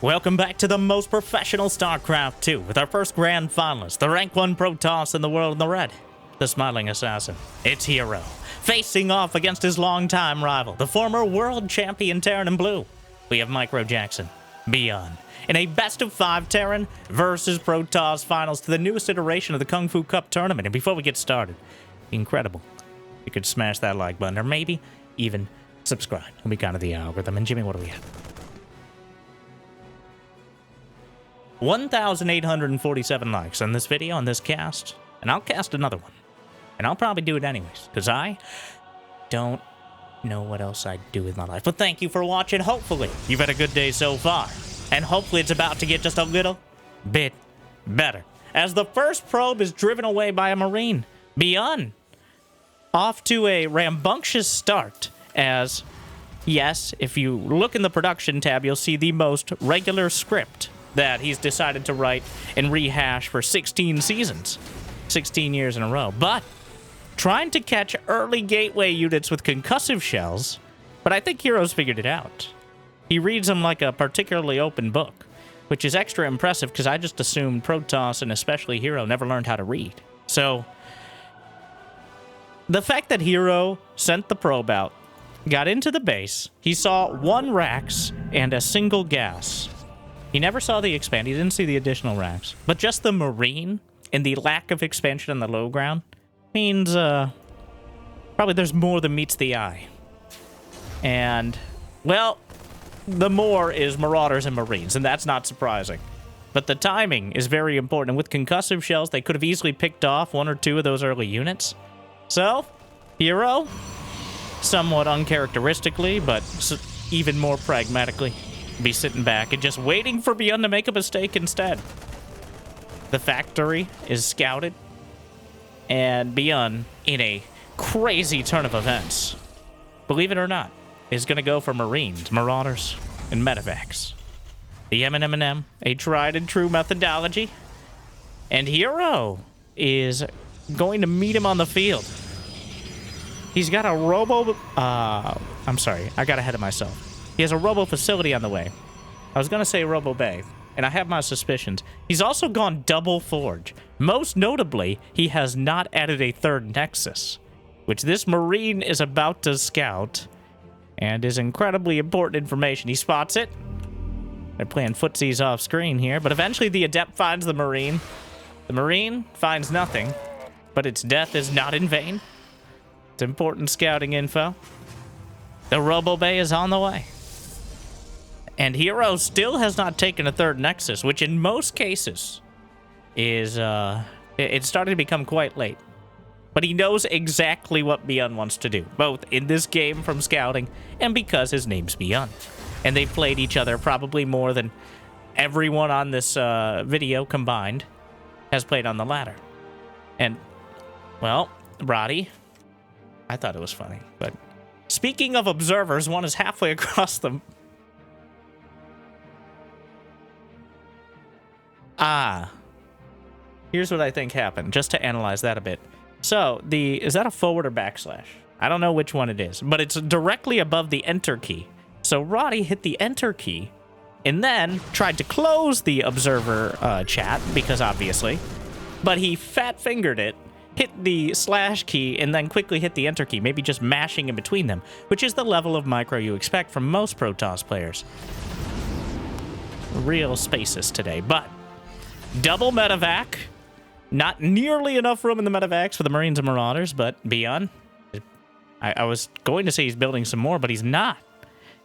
Welcome back to the most professional StarCraft 2 with our first grand finalist, the rank 1 Protoss in the world in the red, the smiling assassin. It's herO, facing off against his longtime rival, the former world champion Terran in blue. We have Micro Jackson, ByuN, in a best of 5 Terran versus Protoss finals to the newest iteration of the KFCW Cup tournament. And before we get started, incredible, you could smash that like button or maybe even subscribe. It'll be kind of the algorithm. And Jimmy, what do we have? 1,847 likes on this video, on this cast, and I'll cast another one. And I'll probably do it anyways, because I don't know what else I'd do with my life. But thank you for watching. Hopefully, you've had a good day so far. And hopefully it's about to get just a little bit better. As the first probe is driven away by a Marine, ByuN off to a rambunctious start as, yes, if you look in the production tab, you'll see the most regular script that he's decided to write and rehash for 16 seasons, 16 years in a row. But trying to catch early gateway units with concussive shells, but I think herO's figured it out. He reads them like a particularly open book, which is extra impressive because I just assumed Protoss and especially herO never learned how to read. So the fact that herO sent the probe out, got into the base, he saw 1 Rax and a single gas. He never saw the expand. He didn't see the additional racks. But just the Marine and the lack of expansion on the low ground means probably there's more than meets the eye. And, well, the more is Marauders and Marines, and that's not surprising. But the timing is very important. And with concussive shells, they could have easily picked off 1 or 2 of those early units. So, herO, somewhat uncharacteristically, but even more pragmatically, be sitting back and just waiting for ByuN to make a mistake instead. The factory is scouted, and ByuN, in a crazy turn of events, believe it or not, is going to go for Marines, Marauders, and Medevacs. The M&M, a tried and true methodology, and herO is going to meet him on the field. He's got a robo... I'm sorry, I got ahead of myself. He has a robo facility on the way. I was going to say robo bay, and I have my suspicions. He's also gone double forge. Most notably, he has not added a 3rd nexus, which this Marine is about to scout, and is incredibly important information. He spots it. They're playing footsies off screen here, but eventually the Adept finds the Marine. The Marine finds nothing, but its death is not in vain. It's important scouting info. The robo bay is on the way. And herO still has not taken a 3rd nexus, which in most cases is, it's starting to become quite late. But he knows exactly what ByuN wants to do, both in this game from scouting and because his name's ByuN. And they've played each other probably more than everyone on this video combined has played on the ladder. And, well, Roddy, I thought it was funny, but speaking of observers, one is halfway across the... Here's what I think happened, just to analyze that a bit. So, is that a forward or backslash? I don't know which one it is, but it's directly above the enter key. So Roddy hit the enter key, and then tried to close the observer chat, because obviously, but he fat-fingered it, hit the slash key, and then quickly hit the enter key, maybe just mashing in between them, which is the level of micro you expect from most Protoss players. Real spaces today, but double medevac. Not nearly enough room in the medevacs for the Marines and Marauders, but ByuN, I was going to say he's building some more, but he's not.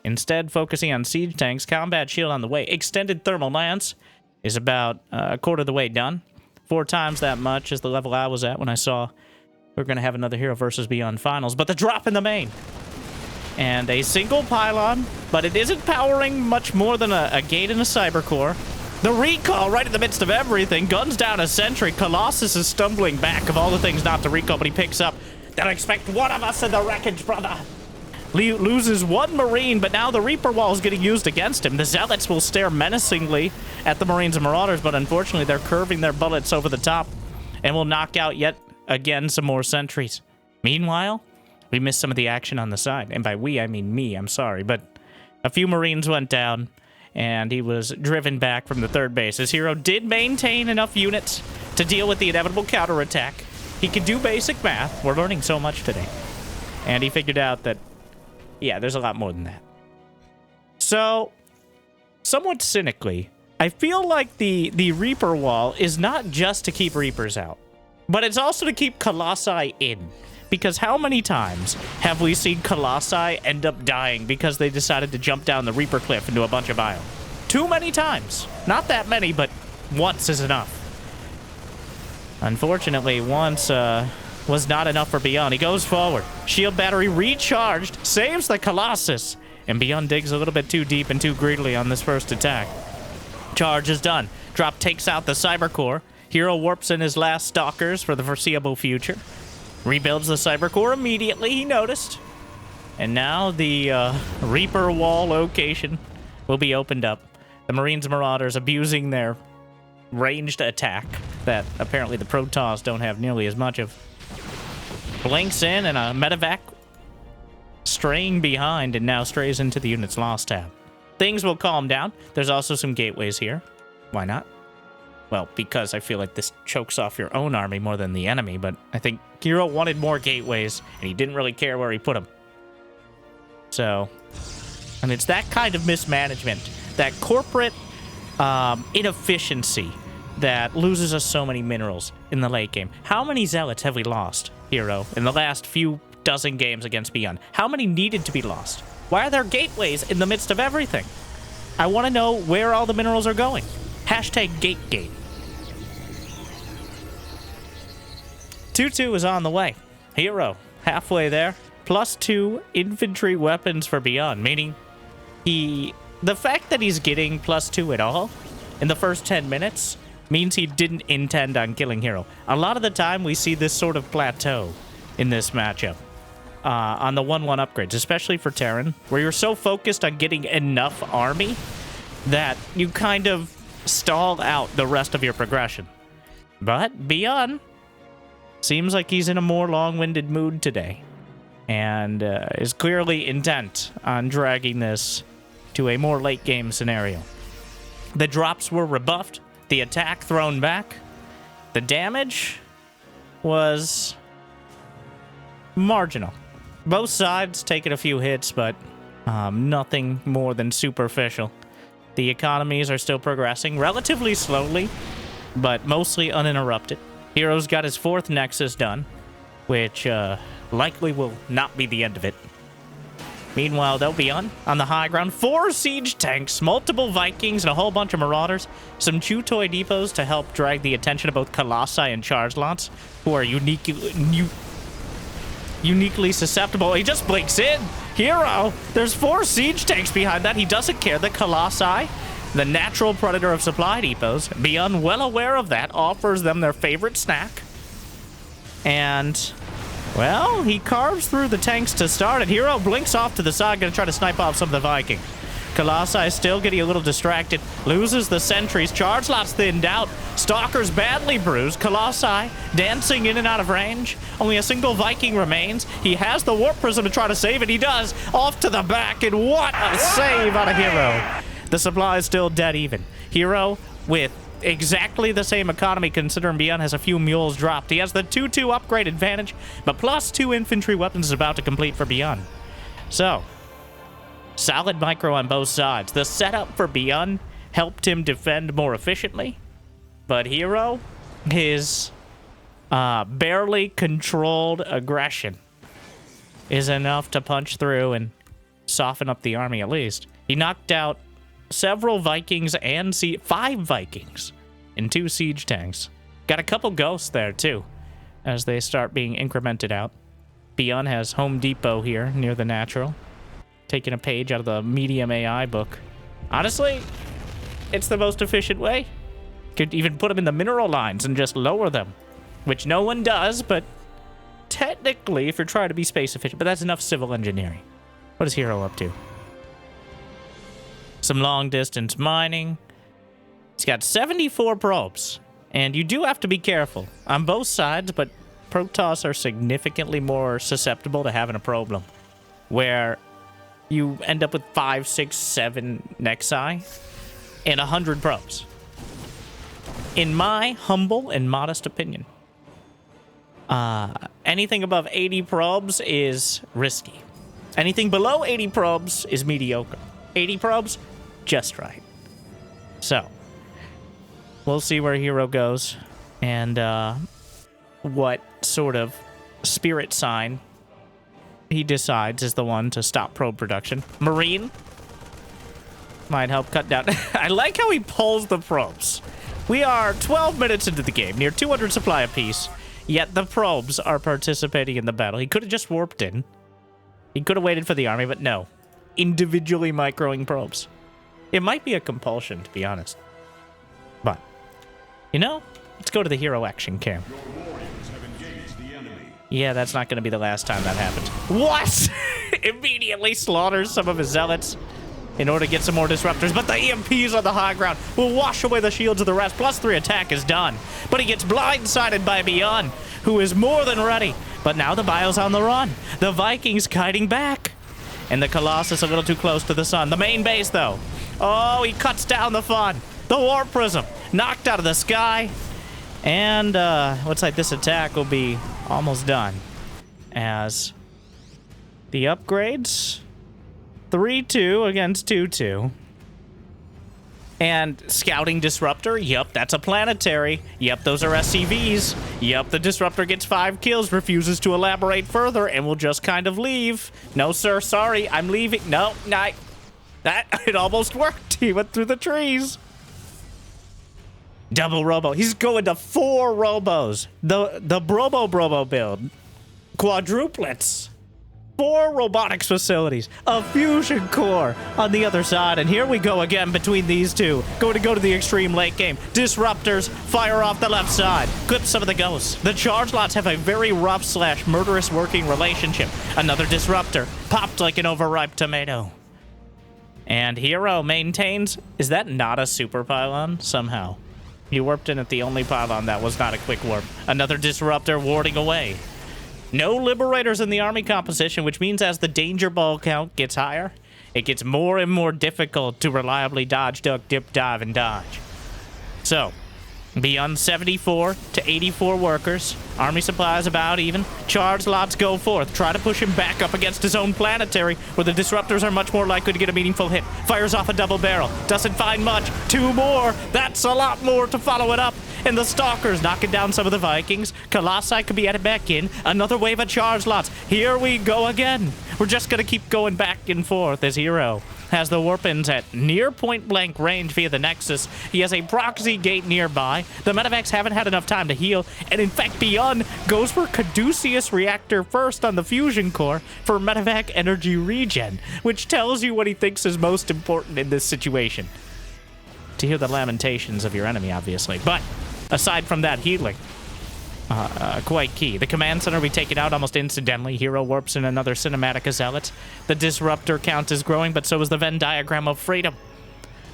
Instead, focusing on siege tanks, combat shield on the way. Extended thermal lance is about a quarter of the way done. 4 times that much is the level I was at when I saw we're going to have another herO versus ByuN finals. But the drop in the main. And a single pylon, but it isn't powering much more than a gate and a cyber core. The recall right in the midst of everything. Guns down a sentry. Colossus is stumbling back of all the things not to recall, but he picks up. Don't expect one of us in the wreckage, brother. Loses 1 Marine, but now the Reaper Wall is getting used against him. The Zealots will stare menacingly at the Marines and Marauders, but unfortunately they're curving their bullets over the top and will knock out yet again some more sentries. Meanwhile, we missed some of the action on the side. And by we, I mean me. I'm sorry, but a few Marines went down. and he was driven back from the third base. His hero did maintain enough units to deal with the inevitable counterattack. He could do basic math. We're learning so much today. And he figured out that, yeah, there's a lot more than that. So, somewhat cynically, I feel like the Reaper wall is not just to keep Reapers out, but it's also to keep Colossi in. Because how many times have we seen Colossi end up dying because they decided to jump down the Reaper cliff into a bunch of ByuN? Too many times. Not that many, but once is enough. Unfortunately, once was not enough for ByuN. He goes forward. Shield battery recharged, saves the Colossus, and ByuN digs a little bit too deep and too greedily on this first attack. Charge is done. Drop takes out the Cyber Core. herO warps in his last Stalkers for the foreseeable future. Rebuilds the Cyber Core immediately, he noticed. And now the Reaper wall location will be opened up. The Marines and Marauders abusing their ranged attack that apparently the Protoss don't have nearly as much of. Blinks in and a medevac straying behind and now strays into the unit's lost tab. Things will calm down. There's also some gateways here. Why not? Well, because I feel like this chokes off your own army more than the enemy, but I think herO wanted more gateways, and he didn't really care where he put them. So, and it's that kind of mismanagement, that corporate inefficiency that loses us so many minerals in the late game. How many Zealots have we lost, herO, in the last few dozen games against ByuN? How many needed to be lost? Why are there gateways in the midst of everything? I want to know where all the minerals are going. Hashtag GateGate. 2-2 is on the way. herO, halfway there. +2 infantry weapons for ByuN, meaning the fact that he's getting +2 at all in the first 10 minutes means he didn't intend on killing herO. A lot of the time, we see this sort of plateau in this matchup on the 1-1 upgrades, especially for Terran, where you're so focused on getting enough army that you kind of stall out the rest of your progression. But ByuN seems like he's in a more long-winded mood today, and is clearly intent on dragging this to a more late-game scenario. The drops were rebuffed, the attack thrown back. The damage was marginal. Both sides taking a few hits, but nothing more than superficial. The economies are still progressing relatively slowly, but mostly uninterrupted. herO's got his 4th Nexus done, which likely will not be the end of it. Meanwhile, they'll be on the high ground. 4 siege tanks, multiple Vikings, and a whole bunch of Marauders. Some Chew Toy depots to help drag the attention of both Colossi and Charge Lots, who are uniquely susceptible. He just blinks in. herO, there's 4 siege tanks behind that. He doesn't care that Colossi, the natural predator of supply depots, ByuN, well aware of that, offers them their favorite snack. And, well, he carves through the tanks to start it. herO blinks off to the side, gonna try to snipe off some of the Vikings. Colossi still getting a little distracted. Loses the sentries. Charge Lot's thinned out. Stalker's badly bruised. Colossi dancing in and out of range. Only a single Viking remains. He has the Warp Prism to try to save it. He does. Off to the back, and what a save out of herO. The supply is still dead even. herO with exactly the same economy, considering ByuN has a few mules dropped. He has the 2-2 upgrade advantage, but +2 infantry weapons is about to complete for ByuN. So, solid micro on both sides. The setup for ByuN helped him defend more efficiently, but herO, his barely controlled aggression is enough to punch through and soften up the army at least. He knocked out several Vikings and 5 Vikings and 2 siege tanks. Got a couple ghosts there too, as they start being incremented out. ByuN has Home Depot here near the natural, taking a page out of the medium AI book. Honestly, it's the most efficient way. Could even put them in the mineral lines and just lower them, which no one does, but technically, if you're trying to be space efficient, but that's enough civil engineering. What is herO up to? Some long-distance mining. He's got 74 probes, and you do have to be careful on both sides, but Protoss are significantly more susceptible to having a problem, where you end up with 5, 6, 7 Nexi and 100 probes. In my humble and modest opinion. Anything above 80 probes is risky. Anything below 80 probes is mediocre. 80 probes, just right. So, we'll see where herO goes and what sort of spirit sign he decides is the one to stop probe production. Marine might help cut down. I like how he pulls the probes. We are 12 minutes into the game, near 200 supply apiece, yet the probes are participating in the battle. He could have just warped in. He could have waited for the army, but no. Individually microing probes. It might be a compulsion, to be honest. But, you know, let's go to the herO action cam. Yeah, that's not going to be the last time that happens. What? Immediately slaughters some of his zealots in order to get some more disruptors, but the EMPs on the high ground will wash away the shields of the rest. +3 attack is done, but he gets blindsided by ByuN, who is more than ready. But now the Bio's on the run. The Vikings kiting back, and the Colossus a little too close to the sun. The main base, though. Oh, he cuts down the fun. The Warp Prism knocked out of the sky, and looks like this attack will be almost done as the upgrades. 3-2 against 2-2. And Scouting Disruptor, yep, that's a planetary. Yep, those are SCVs. Yep, the Disruptor gets 5 kills, refuses to elaborate further, and will just kind of leave. No, sir, sorry, I'm leaving. No, it almost worked. He went through the trees. Double Robo. He's going to 4 Robos. The Brobo build. Quadruplets. 4 robotics facilities, a fusion core on the other side, and here we go again between these two. Going to go to the extreme late game. Disruptors fire off the left side, clip some of the ghosts. The charge lots have a very rough / murderous working relationship. Another disruptor popped like an overripe tomato. And herO maintains, is that not a super pylon? Somehow. He warped in at the only pylon that was not a quick warp. Another disruptor warding away. No liberators in the army composition, which means as the danger ball count gets higher, it gets more and more difficult to reliably dodge, duck, dip, dive, and dodge. So, ByuN 74 to 84 workers. Army supplies about even. Charge lots go forth. Try to push him back up against his own planetary, where the disruptors are much more likely to get a meaningful hit. Fires off a double barrel. Doesn't find much. 2 more. That's a lot more to follow it up. And the Stalkers knocking down some of the Vikings. Colossi could be added back in. Another wave of charge lots. Here we go again. We're just going to keep going back and forth as herO has the warp-ins at near point-blank range via the Nexus. He has a proxy gate nearby. The medevacs haven't had enough time to heal. And in fact, ByuN goes for Caduceus Reactor first on the fusion core for medevac energy regen, which tells you what he thinks is most important in this situation. To hear the lamentations of your enemy, obviously. But aside from that, healing. Quite key. The command center we take it out almost incidentally. herO warps in another cinematic zealot. The disruptor count is growing, but so is the Venn diagram of freedom.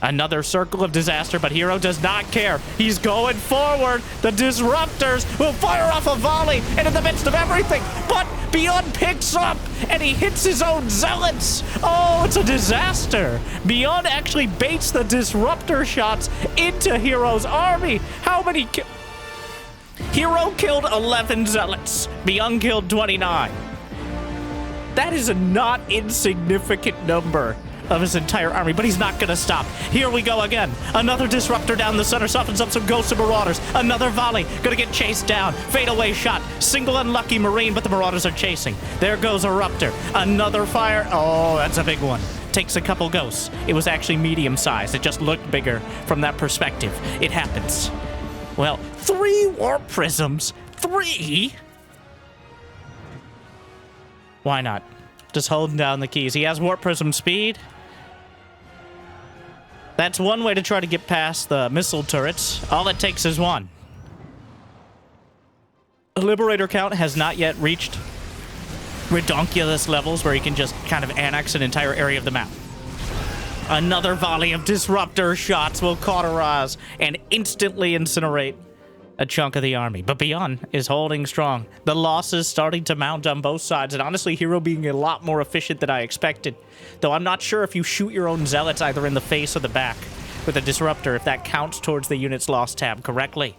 Another circle of disaster, but herO does not care. He's going forward. The disruptors will fire off a volley, and in the midst of everything, but ByuN picks up, and he hits his own zealots. Oh, it's a disaster. ByuN actually baits the disruptor shots into herO's army. How many herO killed 11 zealots. ByuN killed 29. That is a not insignificant number of his entire army, but he's not going to stop. Here we go again. Another disruptor down the center, softens up some ghosts and marauders. Another volley, going to get chased down. Fadeaway shot. Single unlucky Marine, but the marauders are chasing. There goes a Ruptor. Another fire. Oh, that's a big one. Takes a couple ghosts. It was actually medium-sized. It just looked bigger from that perspective. It happens. Well, 3 warp prisms. 3? Why not? Just holding down the keys. He has warp prism speed. That's one way to try to get past the missile turrets. All it takes is 1. The Liberator count has not yet reached redonkulous levels where he can just kind of annex an entire area of the map. Another volley of disruptor shots will cauterize and instantly incinerate a chunk of the army. But ByuN is holding strong. The losses starting to mount on both sides, and honestly, herO being a lot more efficient than I expected. Though I'm not sure if you shoot your own zealots either in the face or the back, with a disruptor if that counts towards the unit's lost tab correctly.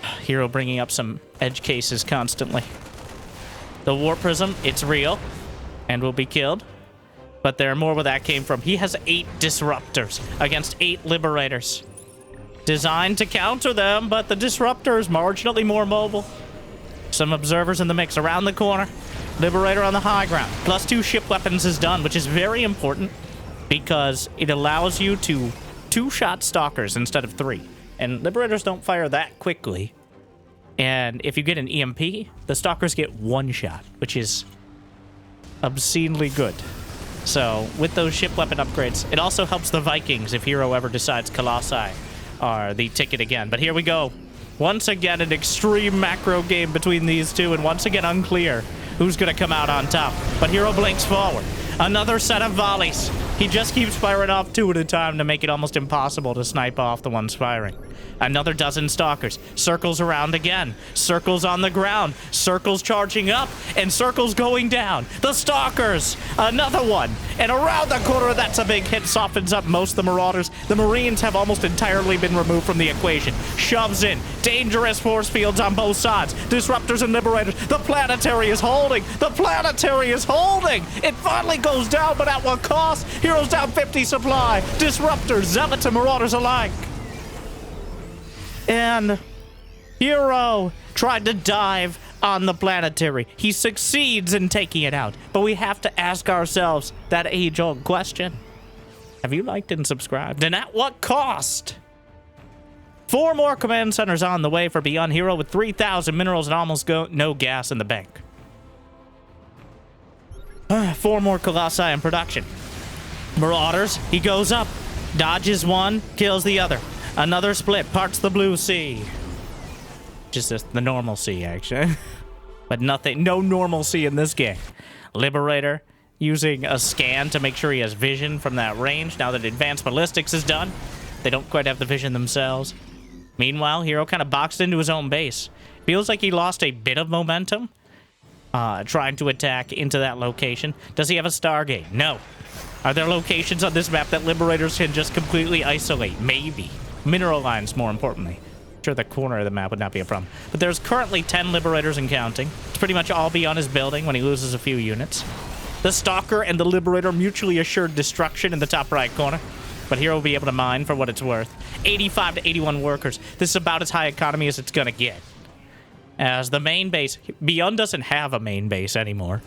herO bringing up some edge cases constantly. The Warp Prism, it's real and will be killed. But there are more where that came from. He has 8 disruptors against 8 liberators. Designed to counter them, but the disruptor is marginally more mobile. Some observers in the mix around the corner. Liberator on the high ground. +2 ship weapons is done, which is very important because it allows you to 2-shot stalkers instead of 3. And liberators don't fire that quickly. And if you get an EMP, the stalkers get 1 shot, which is obscenely good. So, with those ship weapon upgrades, it also helps the Vikings if herO ever decides Colossi are the ticket again. But here we go. Once again, an extreme macro game between these two, and once again, unclear who's going to come out on top. But herO blinks forward. Another set of volleys. He just keeps firing off 2 at a time to make it almost impossible to snipe off the ones firing. Another dozen stalkers. Circles around again. Circles on the ground. Circles charging up. And circles going down. The stalkers! Another one! And around the corner, that's a big hit. Softens up most of the Marauders. The Marines have almost entirely been removed from the equation. Shoves in. Dangerous force fields on both sides. Disruptors and Liberators. The Planetary is holding! The Planetary is holding! It finally goes down, but at what cost? herO's down 50 supply. Disruptors, Zealots, and Marauders alike. And herO tried to dive on the Planetary. He succeeds in taking it out. But we have to ask ourselves that age-old question. Have you liked and subscribed? And at what cost? 4 more command centers on the way for ByuN. herO with 3,000 minerals and almost no gas in the bank. 4 more Colossi in production. Marauders, he goes up. Dodges one, kills the other. Another split, parts the blue sea. Just the normal sea, actually. But nothing, no normalcy in this game. Liberator using a scan to make sure he has vision from that range. Now that advanced ballistics is done, they don't quite have the vision themselves. Meanwhile, herO kind of boxed into his own base. Feels like he lost a bit of momentum trying to attack into that location. Does he have a Stargate? No. Are there locations on this map that Liberators can just completely isolate? Maybe. Mineral lines, more importantly. Sure, the corner of the map would not be a problem. But there's currently 10 Liberators and counting. It's pretty much all ByuN his building when he loses a few units. The Stalker and the Liberator mutually assured destruction in the top right corner. But herO will be able to mine for what it's worth. 85 to 81 workers. This is about as high economy as it's gonna get. As the main base, ByuN doesn't have a main base anymore.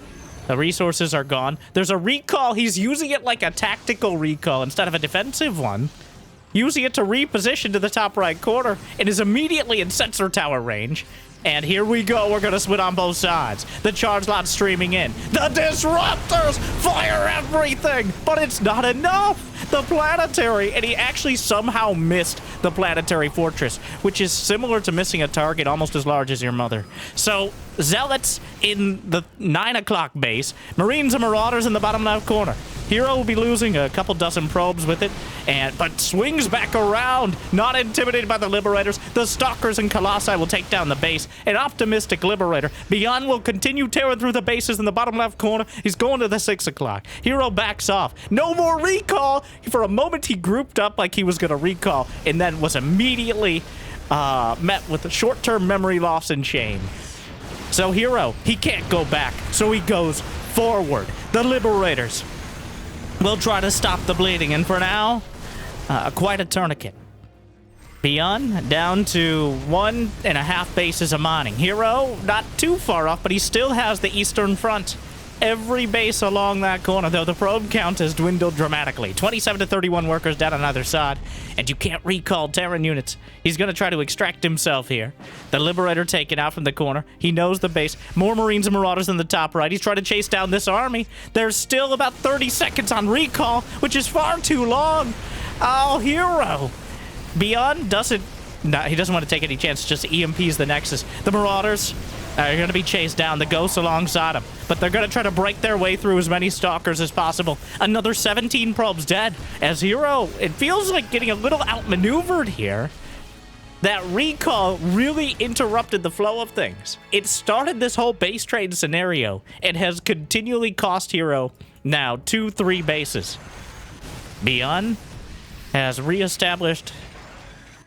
The resources are gone. There's a recall. He's using it like a tactical recall instead of a defensive one. Using it to reposition to the top right corner. It is immediately in sensor tower range. And here we go. We're going to split on both sides. The charge lot streaming in. The Disruptors fire everything. But it's not enough. The Planetary. And he actually somehow missed the Planetary Fortress, which is similar to missing a target almost as large as your mother. So, Zealots in the 9 o'clock base. Marines and Marauders in the bottom left corner. herO will be losing a couple dozen probes with it, but swings back around, not intimidated by the Liberators. The Stalkers and Colossi will take down the base. An optimistic Liberator. ByuN will continue tearing through the bases in the bottom left corner. He's going to the 6 o'clock. herO backs off. No more recall! For a moment, he grouped up like he was going to recall, and then was immediately met with short-term memory loss and shame. So herO, he can't go back, so he goes forward. The Liberators will try to stop the bleeding, and for now, quite a tourniquet. ByuN down to 1.5 bases of mining. herO not too far off, but he still has the eastern front. Every base along that corner, though the probe count has dwindled dramatically. 27 to 31 workers down on either side, and you can't recall Terran units. He's going to try to extract himself here. The Liberator taken out from the corner. He knows the base. More Marines and Marauders in the top right. He's trying to chase down this army. There's still about 30 seconds on recall, which is far too long. Oh, herO. ByuN doesn't... No, he doesn't want to take any chance. Just EMPs the Nexus. The Marauders are going to be chased down. The Ghosts alongside them. But they're going to try to break their way through as many Stalkers as possible. Another 17 probes dead. As herO, it feels like getting a little outmaneuvered here. That recall really interrupted the flow of things. It started this whole base trade scenario and has continually cost herO now 2-3 bases. ByuN has reestablished,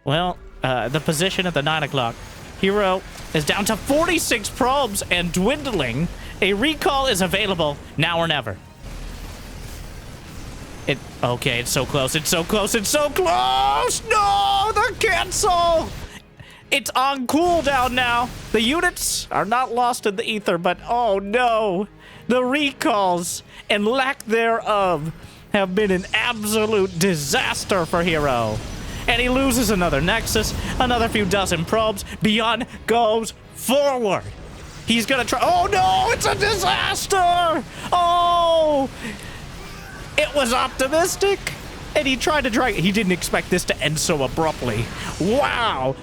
well, the position at the 9 o'clock. herO is down to 46 probes and dwindling. A recall is available now or never. Okay, it's so close. It's so close. It's so close. No, the cancel. It's on cooldown now. The units are not lost in the ether, but oh no. The recalls and lack thereof have been an absolute disaster for herO. And he loses another Nexus, another few dozen probes. ByuN goes forward. He's gonna try. Oh no, it's a disaster. Oh, it was optimistic. And he tried to drag it. He didn't expect this to end so abruptly. Wow.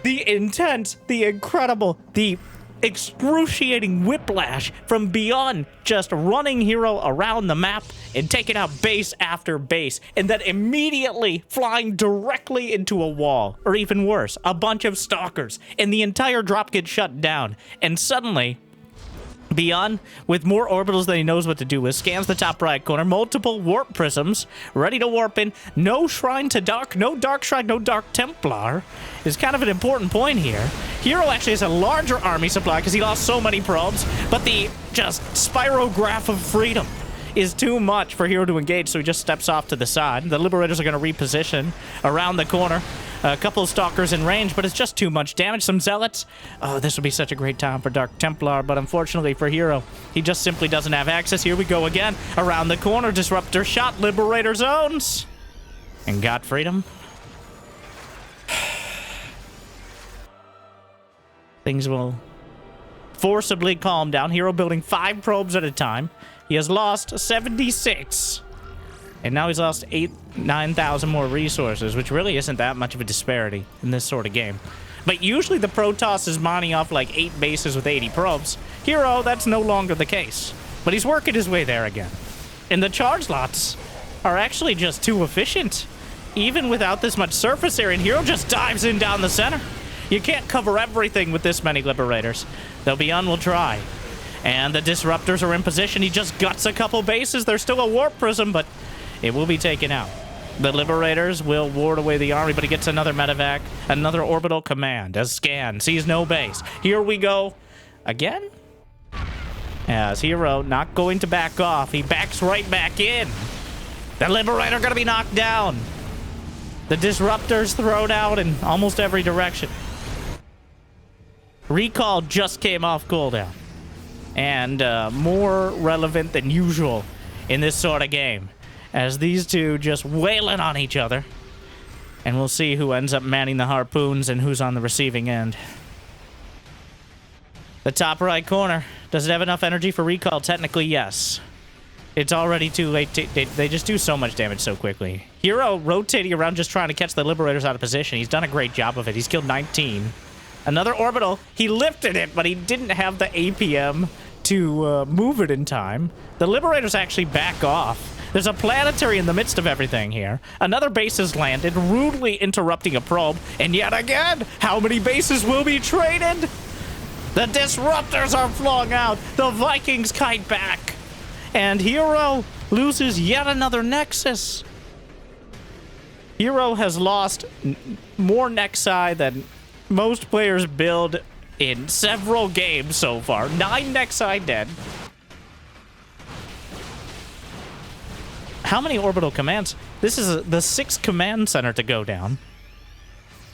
The intense, the incredible, the excruciating whiplash from ByuN just running herO around the map and taking out base after base, and then immediately flying directly into a wall, or even worse, a bunch of stalkers, and the entire drop gets shut down. And suddenly, ByuN, with more orbitals than he knows what to do with, scans the top right corner, multiple warp prisms, ready to warp in. No Shrine to Dark, no Dark Shrine, no Dark Templar is kind of an important point here. herO actually has a larger army supply because he lost so many probes, but the just spirograph of freedom is too much for herO to engage, so he just steps off to the side. The Liberators are going to reposition around the corner. A couple of Stalkers in range, but it's just too much damage. Some Zealots. Oh, this would be such a great time for Dark Templar, but unfortunately for herO, he just simply doesn't have access. Here we go again. Around the corner, Disruptor shot, Liberator zones. And got freedom. Things will forcibly calm down. herO building 5 probes at a time. He has lost 76. And now he's lost 9,000 more resources, which really isn't that much of a disparity in this sort of game. But usually the Protoss is mining off like 8 bases with 80 probes. herO, that's no longer the case. But he's working his way there again. And the charge lots are actually just too efficient. Even without this much surface area, and herO just dives in down the center. You can't cover everything with this many Liberators, though ByuN will try. And the Disruptors are in position. He just guts a couple bases. There's still a Warp Prism, but it will be taken out. The Liberators will ward away the army, but he gets another medevac, another orbital command. As scan, sees no base. Here we go again. As herO not going to back off. He backs right back in. The Liberator going to be knocked down. The Disruptors thrown out in almost every direction. Recall just came off cooldown. And more relevant than usual in this sort of game, as these two just wailing on each other. And we'll see who ends up manning the harpoons and who's on the receiving end. The top right corner. Does it have enough energy for recall? Technically, yes. It's already too late. They just do so much damage so quickly. herO rotating around just trying to catch the Liberators out of position. He's done a great job of it. He's killed 19. Another orbital. He lifted it, but he didn't have the APM to move it in time. The Liberators actually back off. There's a planetary in the midst of everything here. Another base has landed, rudely interrupting a probe. And yet again, how many bases will be traded? The Disruptors are flung out. The Vikings kite back. And herO loses yet another Nexus. herO has lost more Nexi than most players build in several games so far. 9 Nexi dead. How many orbital commands? This is the 6th command center to go down.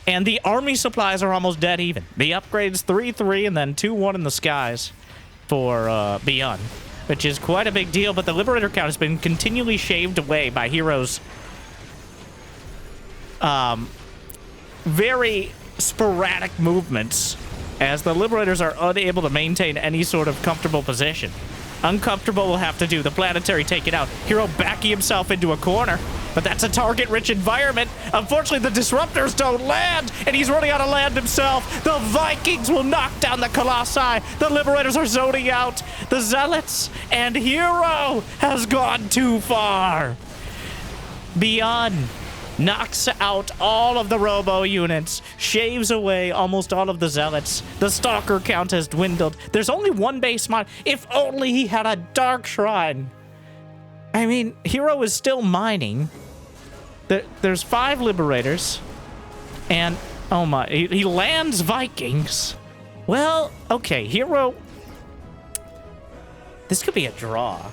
And the army supplies are almost dead even. The upgrades 3-3 and then 2-1 in the skies for ByuN, which is quite a big deal. But the Liberator count has been continually shaved away by herO's very sporadic movements, as the Liberators are unable to maintain any sort of comfortable position. Uncomfortable will have to do. The planetary take it out. herO backing himself into a corner, but that's a target-rich environment. Unfortunately, the Disruptors don't land, and he's running out of land himself. The Vikings will knock down the Colossi. The Liberators are zoning out the Zealots, and herO has gone too far. ByuN knocks out all of the robo units, shaves away almost all of the Zealots. The Stalker count has dwindled. There's only 1 base mine. If only he had a Dark Shrine. I mean, herO is still mining. There's 5 Liberators. And, oh my, he lands Vikings. Well, okay, herO. This could be a draw.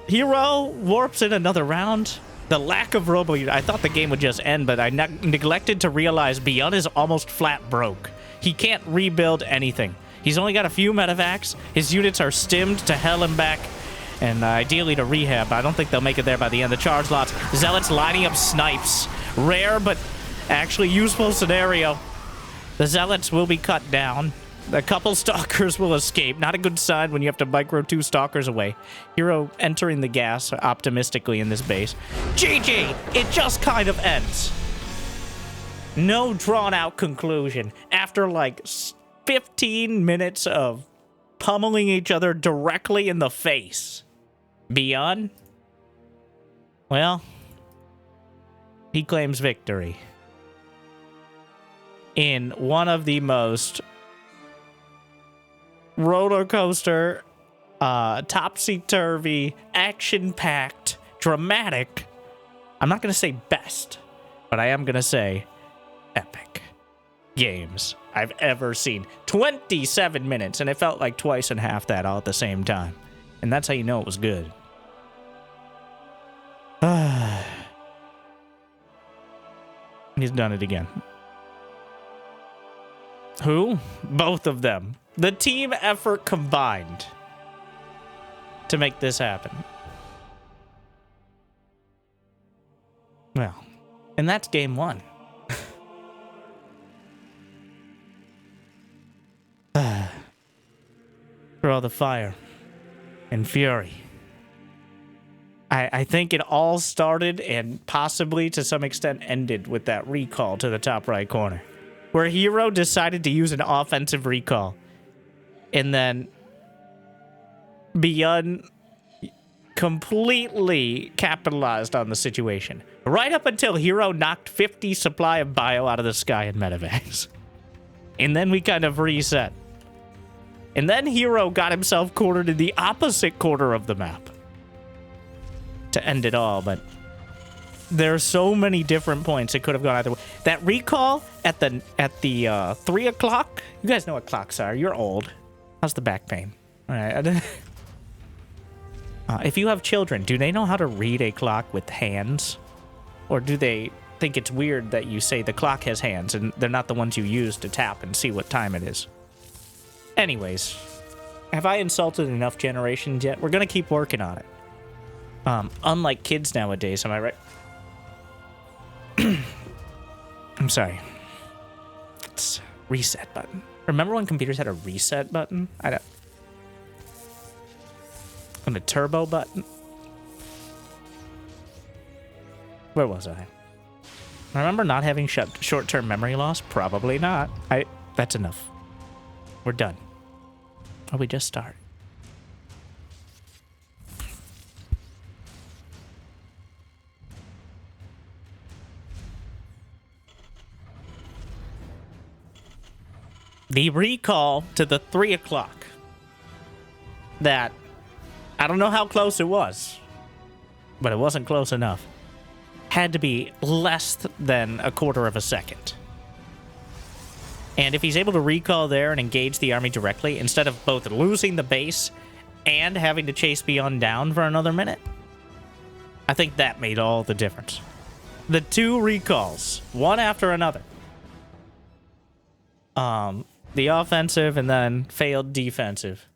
herO warps in another round. The lack of robo, I thought the game would just end, but I neglected to realize ByuN is almost flat broke. He can't rebuild anything. He's only got a few medevacs. His units are stimmed to hell and back, and ideally to rehab, but I don't think they'll make it there by the end. The charge lots. Zealots lining up snipes. Rare, but actually useful scenario. The Zealots will be cut down. A couple Stalkers will escape. Not a good sign when you have to micro 2 Stalkers away. herO entering the gas optimistically in this base. GG! It just kind of ends. No drawn-out conclusion. After, like, 15 minutes of pummeling each other directly in the face. ByuN? Well, he claims victory. In one of the most roller coaster, topsy-turvy, action-packed, dramatic, I'm not going to say best, but I am going to say epic games I've ever seen. 27 minutes, and it felt like twice and half that all at the same time. And that's how you know it was good. He's done it again. Who? Both of them. The team effort combined to make this happen. Well, and that's game 1. For all the fire and fury. I think it all started and possibly to some extent ended with that recall to the top right corner, where herO decided to use an offensive recall. And then ByuN completely capitalized on the situation. Right up until herO knocked 50 supply of bio out of the sky in medevacs. And then we kind of reset. And then herO got himself cornered in the opposite corner of the map to end it all, but there are so many different points it could have gone either way. That recall at the 3 o'clock, you guys know what clocks are. You're old. How's the back pain? All right. If you have children, do they know how to read a clock with hands? Or do they think it's weird that you say the clock has hands and they're not the ones you use to tap and see what time it is? Anyways, have I insulted enough generations yet? We're going to keep working on it. Unlike kids nowadays, am I right? I'm sorry. It's reset button. Remember when computers had a reset button? I don't. And a turbo button? Where was I? Remember not having short-term memory loss? Probably not. That's enough. We're done. Oh, we just started. The recall to the 3 o'clock. That, I don't know how close it was, but it wasn't close enough. Had to be less than a quarter of a second. And if he's able to recall there and engage the army directly, instead of both losing the base and having to chase ByuN down for another minute, I think that made all the difference. The 2 recalls, one after another. The offensive and then failed defensive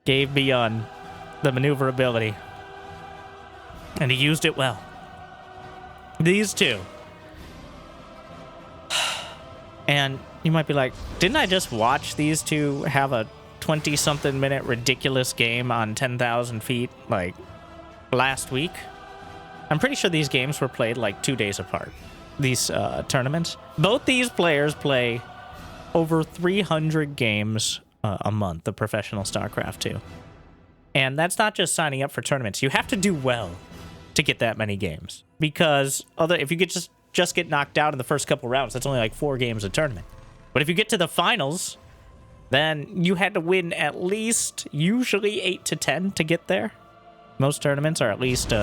gave ByuN the maneuverability. And he used it well. These 2. And you might be like, didn't I just watch these 2 have a 20-something minute ridiculous game on 10,000 feet, like, last week? I'm pretty sure these games were played, like, 2 days apart. These tournaments. Both these players play over 300 games a month of professional StarCraft 2. And that's not just signing up for tournaments. You have to do well to get that many games. Because if you just get knocked out in the first couple rounds, that's only like 4 games a tournament. But if you get to the finals, then you had to win at least usually 8 to 10 to get there. Most tournaments are at least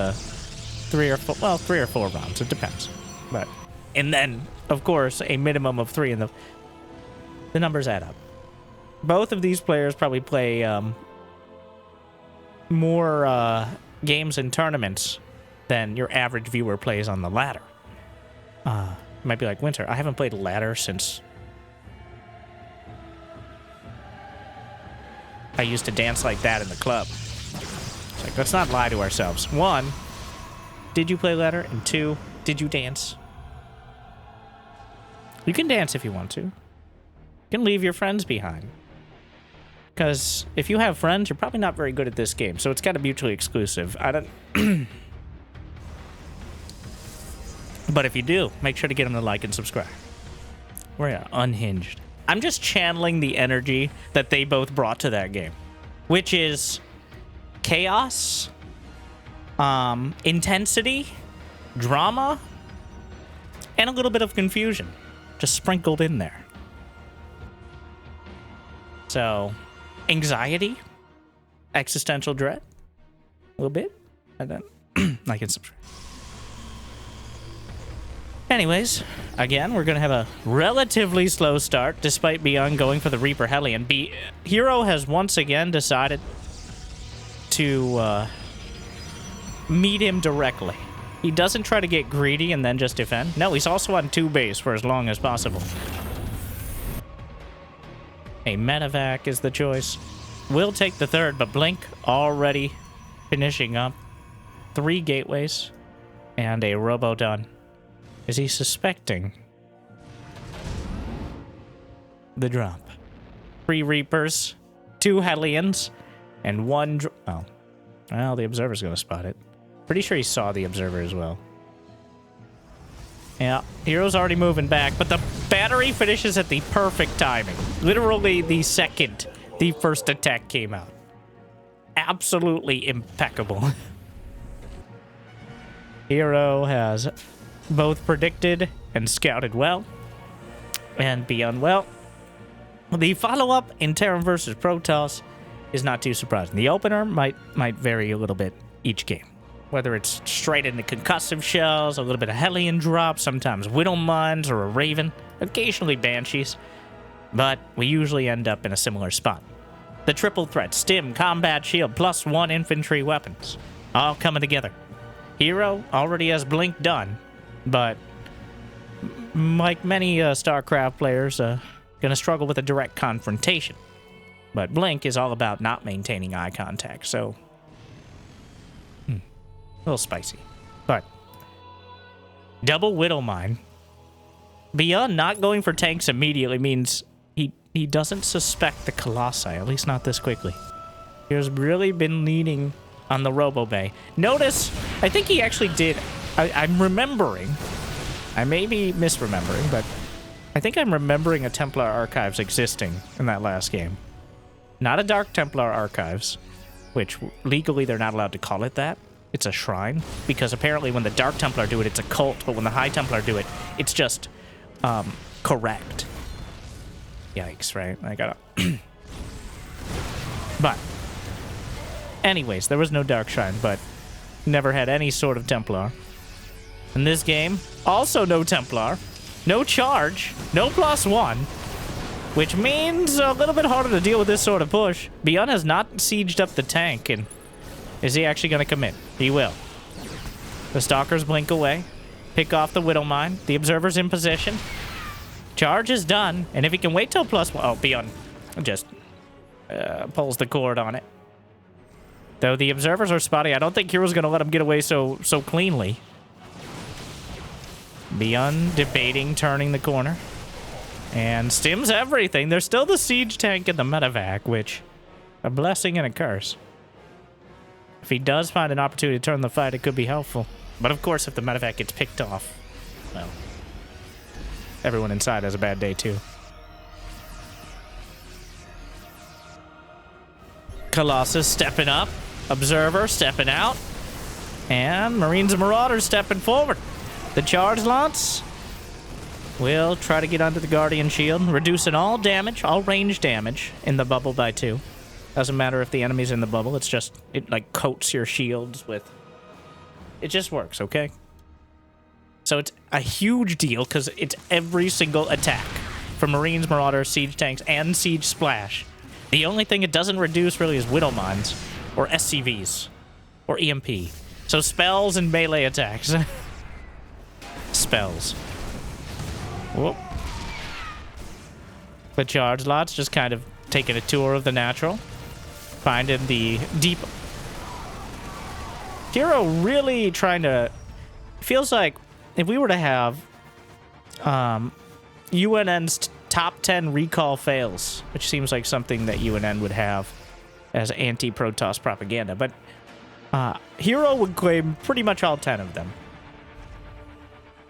3 or 4, well, 3 or 4 rounds. It depends. But, and then, of course, a minimum of 3 in the numbers add up. Both of these players probably play more games and tournaments than your average viewer plays on the ladder. It might be like Winter. I haven't played ladder since I used to dance like that in the club. It's like, let's not lie to ourselves. 1, did you play ladder? And 2, did you dance? You can dance if you want to. You can leave your friends behind. Because if you have friends, you're probably not very good at this game. So it's kind of mutually exclusive. I don't... But if you do, make sure to get them to like and subscribe. We're unhinged. I'm just channeling the energy that they both brought to that game, which is chaos, intensity, drama, and a little bit of confusion, just sprinkled in there. So, anxiety, existential dread, a little bit, and then like and subscribe. Anyways, again, we're going to have a relatively slow start, despite ByuN going for the Reaper Hellion. herO has once again decided to meet him directly. He doesn't try to get greedy and then just defend. No, he's also on 2 base for as long as possible. A medevac is the choice. We'll take the 3rd, but Blink already finishing up. 3 gateways and a robo done. Is he suspecting the drop? 3 Reapers, 2 Hellions, and 1... Oh. Well, the Observer's going to spot it. Pretty sure he saw the Observer as well. Yeah, herO's already moving back, but the battery finishes at the perfect timing. Literally the second the first attack came out. Absolutely impeccable. herO has... both predicted and scouted well, and ByuN well. The follow-up in Terran versus Protoss is not too surprising. The opener might vary a little bit each game, whether it's straight into concussive shells, a little bit of Hellion drop, sometimes Widowmines or a Raven, occasionally Banshees, but we usually end up in a similar spot. The triple threat, Stim, Combat Shield, +1 infantry weapons, all coming together. herO already has Blink done, but like many StarCraft players, gonna struggle with a direct confrontation. But Blink is all about not maintaining eye contact, so a little spicy. But double Widowmine. ByuN not going for tanks immediately means he doesn't suspect the Colossi, at least not this quickly. He has really been leaning on the Robo Bay. Notice, I think he actually did. I'm remembering. I may be misremembering, but I think I'm remembering a Templar Archives existing in that last game. Not a Dark Templar Archives, which legally they're not allowed to call it that. It's a shrine, because apparently when the Dark Templar do it, it's a cult, but when the High Templar do it, it's just correct. Yikes, right? I gotta... But, anyways, there was no Dark Shrine, but never had any sort of Templar. In this game, also no Templar, no charge, no +1, which means a little bit harder to deal with this sort of push. ByuN has not sieged up the tank, and is he actually going to commit? He will. The Stalkers blink away, pick off the Widowmine, the Observer's in position. Charge is done, and if he can wait till +1... Oh, ByuN just pulls the cord on it. Though the Observers are spotty, I don't think herO's going to let him get away so cleanly. ByuN debating turning the corner. And Stims everything. There's still the siege tank and the medevac, which... a blessing and a curse. If he does find an opportunity to turn the fight, it could be helpful. But of course, if the medevac gets picked off, well... everyone inside has a bad day, too. Colossus stepping up. Observer stepping out. And Marines and Marauders stepping forward. The charge lance will try to get under the Guardian Shield, reducing all damage, all range damage in the bubble by 2. Doesn't matter if the enemy's in the bubble, it's just, it like coats your shields with It just works, okay? So it's a huge deal because it's every single attack for Marines, Marauders, Siege Tanks, and Siege Splash. The only thing it doesn't reduce really is Widow Mines or SCVs or EMP. So spells and melee attacks. Spells. Whoop. The charge lots just kind of taking a tour of the natural. Finding the deep... herO really trying to... Feels like if we were to have UNN's top 10 recall fails, which seems like something that UNN would have as anti-Protoss propaganda, but herO would claim pretty much all 10 of them.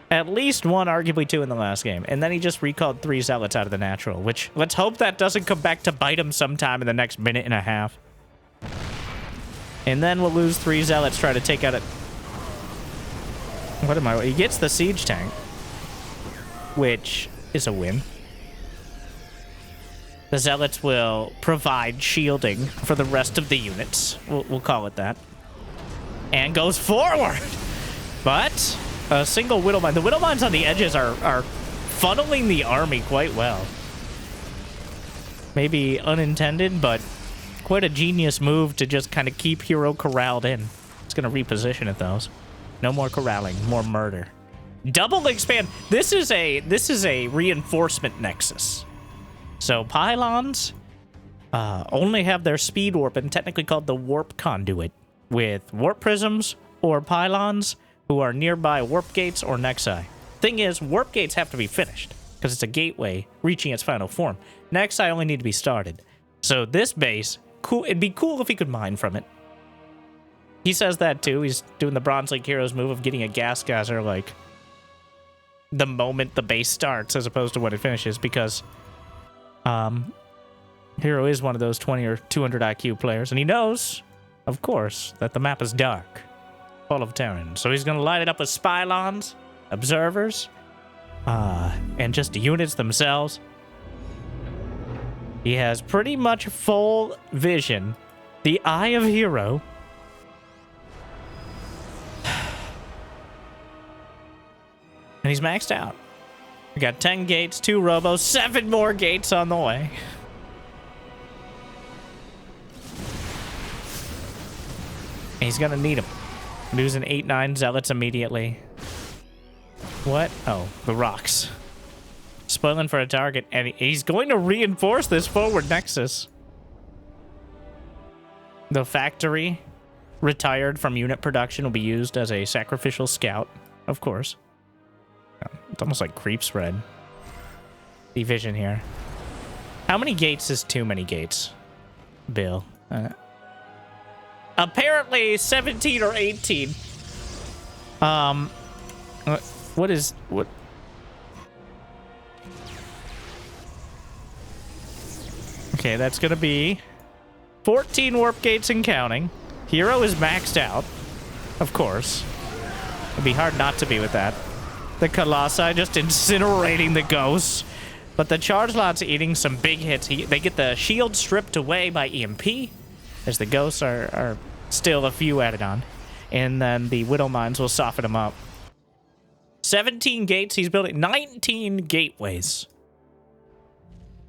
At least one, arguably two in the last game. And then he just recalled 3 Zealots out of the natural, which let's hope that doesn't come back to bite him sometime in the next minute and a half. And then we'll lose 3 Zealots trying to take out a... What am I... He gets the Siege Tank, which is a win. The Zealots will provide shielding for the rest of the units. We'll call it that. And goes forward! But a single Widow Mine. The Widow Mines on the edges are funneling the army quite well. Maybe unintended, but quite a genius move to just kind of keep herO corralled in. It's going to reposition it, though. No more corralling, more murder. Double expand. This is a reinforcement nexus. So pylons only have their speed warp, and technically called the warp conduit, with warp prisms or pylons who are nearby warp gates or nexi. Thing is, warp gates have to be finished because it's a gateway reaching its final form. Nexi only need to be started. So this base, cool. It'd be cool if he could mine from it. He says that too. He's doing the Bronze League Heroes move of getting a gas geyser like the moment the base starts as opposed to when it finishes, because herO is one of those 20 or 200 IQ players, and he knows, of course, that the map is dark, full of Terran. So he's going to light it up with Spylons, Observers, and just units themselves. He has pretty much full vision. The Eye of herO. And he's maxed out. We got 10 gates, 2 robos, 7 more gates on the way. And he's gonna need them. Losing 8-9 Zealots immediately. What? Oh, the rocks. Spoiling for a target, and he's going to reinforce this forward nexus. The factory, retired from unit production, will be used as a sacrificial scout, of course. It's almost like creep spread. Division here. How many gates is too many gates, Bill? Apparently 17 or 18. What is... What? Okay, that's gonna be 14 warp gates and counting. herO is maxed out, of course. It'd be hard not to be with that. The Colossi just incinerating the ghosts. But the charge lot's eating some big hits. They get the shield stripped away by EMP, as the ghosts are still a few added on. And then the Widow Mines will soften them up. 17 gates. He's building 19 gateways.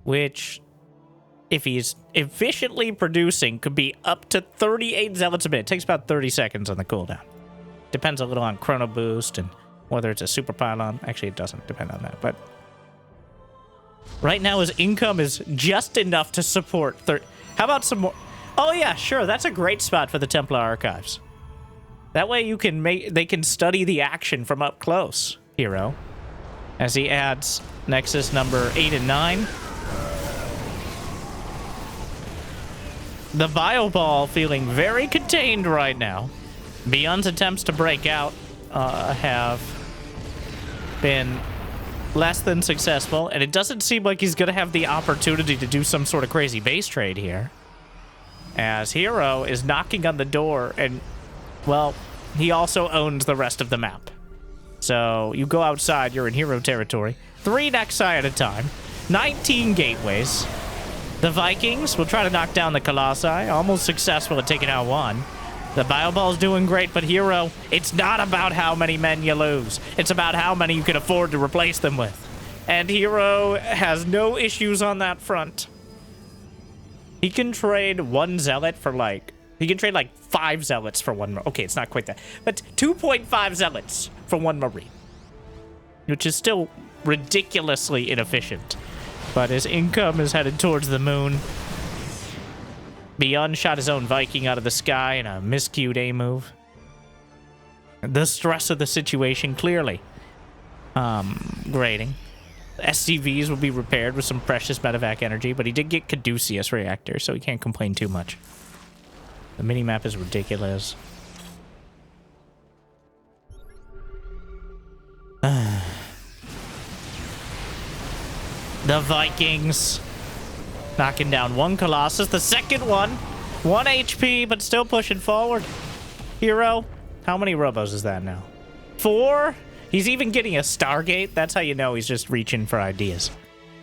Which, if he's efficiently producing, could be up to 38 Zealots a minute. It takes about 30 seconds on the cooldown. Depends a little on chrono boost and whether it's a super pylon. Actually, it doesn't depend on that. But right now, his income is just enough to support 30. How about some more? Oh, yeah, sure. That's a great spot for the Templar Archives. That way you can they can study the action from up close, herO. As he adds Nexus number 8 and 9. The Bio Ball feeling very contained right now. ByuN's attempts to break out have been less than successful, and it doesn't seem like he's going to have the opportunity to do some sort of crazy base trade here. As herO is knocking on the door, and, well, he also owns the rest of the map. So you go outside, you're in herO territory. 3 Nexi at a time. 19 gateways. The Vikings will try to knock down the Colossi. Almost successful at taking out 1. The bio ball's doing great, but herO, it's not about how many men you lose. It's about how many you can afford to replace them with. And herO has no issues on that front. He can trade one zealot for like... He can trade like 5 zealots for one... Okay, it's not quite that. But 2.5 zealots for one marine. Which is still ridiculously inefficient. But his income is headed towards the moon. ByuN shot his own Viking out of the sky in a miscued A move. The stress of the situation clearly grating. SCVs will be repaired with some precious medevac energy, but he did get Caduceus reactors, so he can't complain too much. The minimap is ridiculous. The Vikings knocking down one Colossus, the second one, 1 HP, but still pushing forward. herO, how many robos is that now? 4? He's even getting a Stargate. That's how you know he's just reaching for ideas.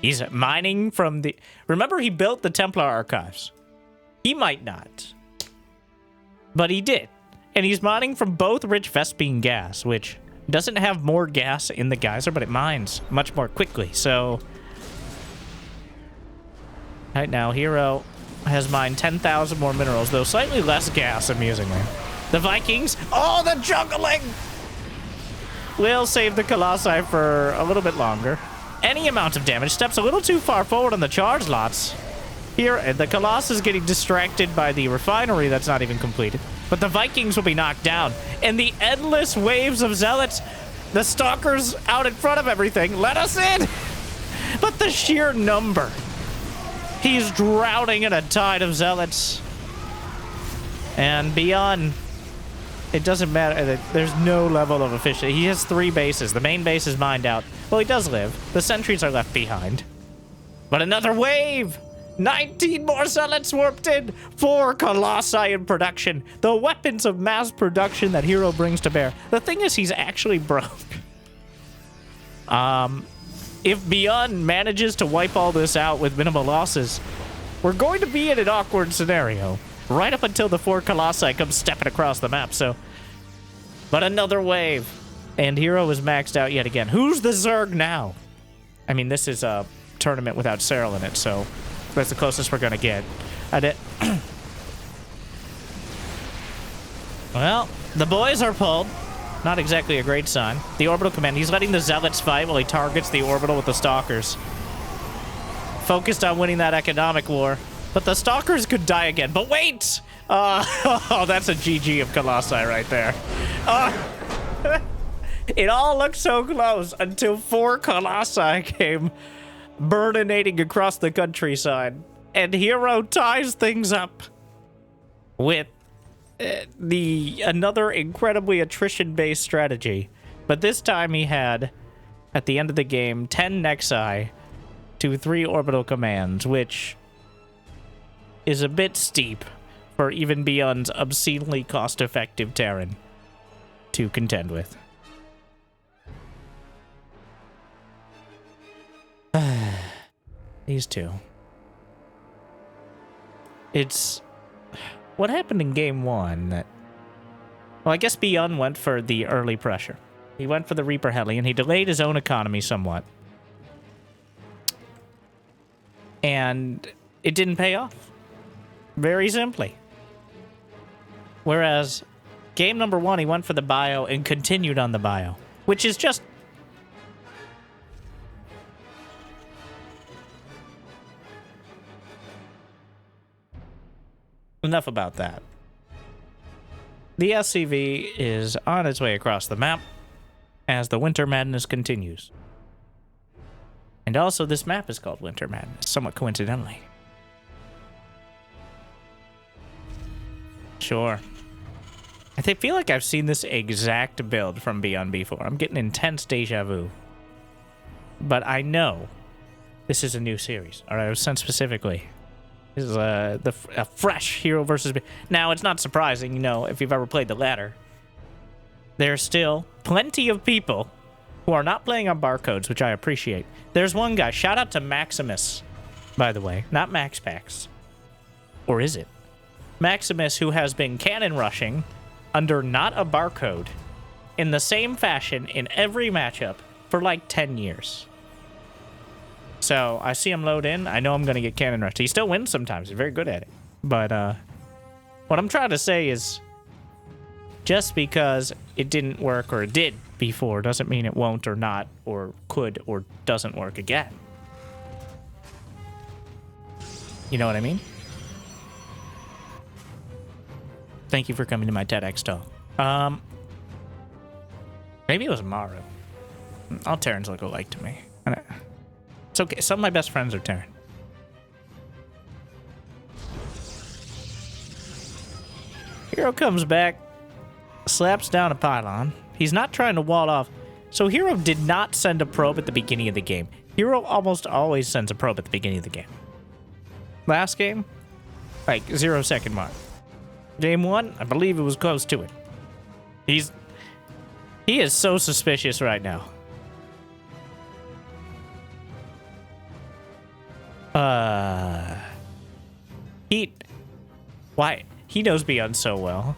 He's mining from the... Remember, he built the Templar Archives. He might not. But he did. And he's mining from both rich Vespene gas, which doesn't have more gas in the geyser, but it mines much more quickly. So, right now, herO has mined 10,000 more minerals, though slightly less gas, amusingly. The Vikings... Oh, the juggling! Will save the Colossi for a little bit longer. Any amount of damage steps a little too far forward on the charge lots. Here, the Colossus is getting distracted by the refinery that's not even completed. But the Vikings will be knocked down. And the endless waves of zealots, the stalkers out in front of everything, let us in! But the sheer number. He's drowning in a tide of zealots. And ByuN, it doesn't matter. There's no level of efficiency. He has 3 bases. The main base is mined out. Well, he does live. The sentries are left behind. But another wave! 19 more zealots warped in! 4 Colossi in production. The weapons of mass production that herO brings to bear. The thing is, he's actually broke. If ByuN manages to wipe all this out with minimal losses, we're going to be in an awkward scenario. Right up until the 4 Colossi come stepping across the map, so... But another wave. And herO is maxed out yet again. Who's the Zerg now? I mean, this is a tournament without Cyril in it, so... That's the closest we're gonna get. Well, the boys are pulled. Not exactly a great sign. The orbital command. He's letting the zealots fight while he targets the orbital with the stalkers. Focused on winning that economic war. But the stalkers could die again. But wait! Oh, that's a GG of Colossi right there. It all looked so close until 4 Colossi came burninating across the countryside. And herO ties things up with another incredibly attrition-based strategy. But this time he had, at the end of the game, 10 Nexi to 3 orbital commands, which is a bit steep for even ByuN's obscenely cost-effective Terran to contend with. These two. It's... What happened in game 1 that... Well, I guess ByuN went for the early pressure. He went for the Reaper Heli, and he delayed his own economy somewhat. And it didn't pay off. Very simply. Whereas, game number 1, he went for the bio and continued on the bio. Which is just... Enough about that. The SCV is on its way across the map as the Winter Madness continues. And also, this map is called Winter Madness, somewhat coincidentally. Sure. I feel like I've seen this exact build from ByuN before. I'm getting intense deja vu. But I know this is a new series. All right, I was sent specifically. This is a fresh herO versus... Now, it's not surprising, you know, if you've ever played the ladder. There's still plenty of people who are not playing on barcodes, which I appreciate. There's one guy. Shout out to Maximus, by the way. Not MaxPax. Or is it? Maximus, who has been cannon rushing under not a barcode in the same fashion in every matchup for like 10 years. So I see him load in. I know I'm going to get cannon rushed. He still wins sometimes. He's very good at it. But what I'm trying to say is just because it didn't work or it did before doesn't mean it won't or not or could or doesn't work again. You know what I mean? Thank you for coming to my TEDx talk. Maybe it was Maru. All Terrans look alike to me. It's okay. Some of my best friends are Terran. herO comes back, slaps down a pylon. He's not trying to wall off. So herO did not send a probe at the beginning of the game. herO almost always sends a probe at the beginning of the game. Last game, like 0 second mark. Game 1, I believe it was close to it. He is so suspicious right now. He knows ByuN so well.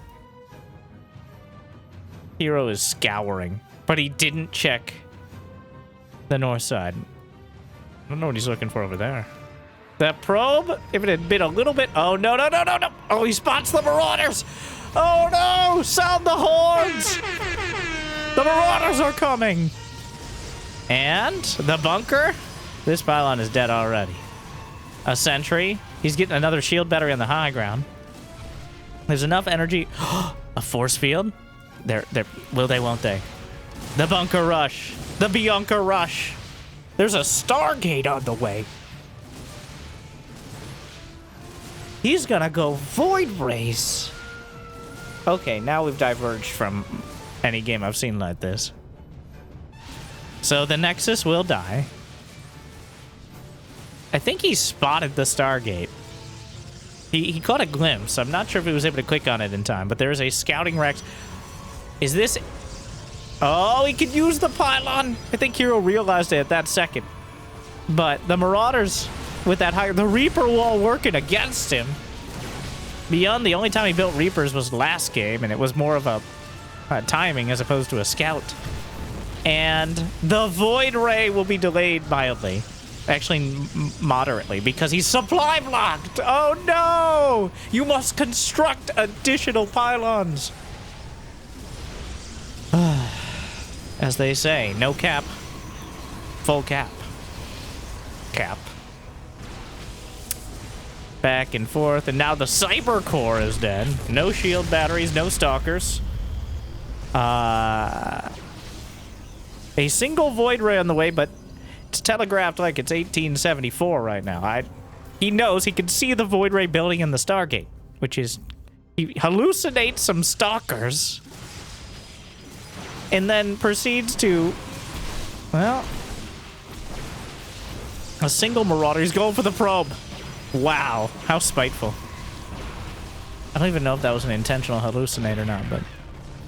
herO is scouring, but he didn't check the north side. I don't know what he's looking for over there. That probe, if it had been a little bit... Oh, no. Oh, he spots the Marauders. Oh, no. Sound the horns. The Marauders are coming. And the bunker. This pylon is dead already. A sentry. He's getting another shield battery on the high ground. There's enough energy. A force field. Will they, won't they? The bunker rush. The ByuN rush. There's a Stargate on the way. He's gonna go Void Race. Okay, now we've diverged from any game I've seen like this. So the Nexus will die. I think he spotted the Stargate. He caught a glimpse. I'm not sure if he was able to click on it in time, but there is a scouting Rex. Is this... Oh, he could use the pylon. I think herO realized it at that second. But the Marauders with that higher... The Reaper wall working against him. ByuN, the only time he built Reapers was last game, and it was more of a timing as opposed to a scout. And the Void Ray will be delayed mildly. Actually, moderately, because he's supply blocked. Oh, no! You must construct additional pylons. As they say, no cap. Full cap. Cap. Back and forth, and now the Cyber Core is dead. No shield batteries, no stalkers. A single Void Ray on the way, but it's telegraphed like it's 1874 right now. He knows he can see the Void Ray building in the Stargate, which is... He hallucinates some stalkers, and then proceeds to... Well... A single Marauder. He's going for the probe. Wow. How spiteful. I don't even know if that was an intentional hallucinate or not, but...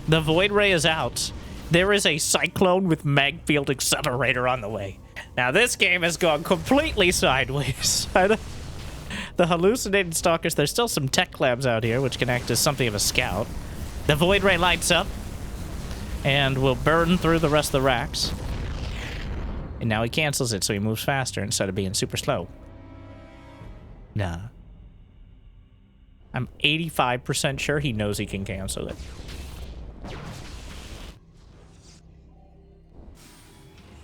The Void Ray is out. There is a Cyclone with Mag Field Accelerator on the way. Now, this game has gone completely sideways. The hallucinated stalkers, there's still some tech labs out here, which can act as something of a scout. The Void Ray lights up, and will burn through the rest of the racks. And now he cancels it, so he moves faster instead of being super slow. Nah. I'm 85% sure he knows he can cancel it.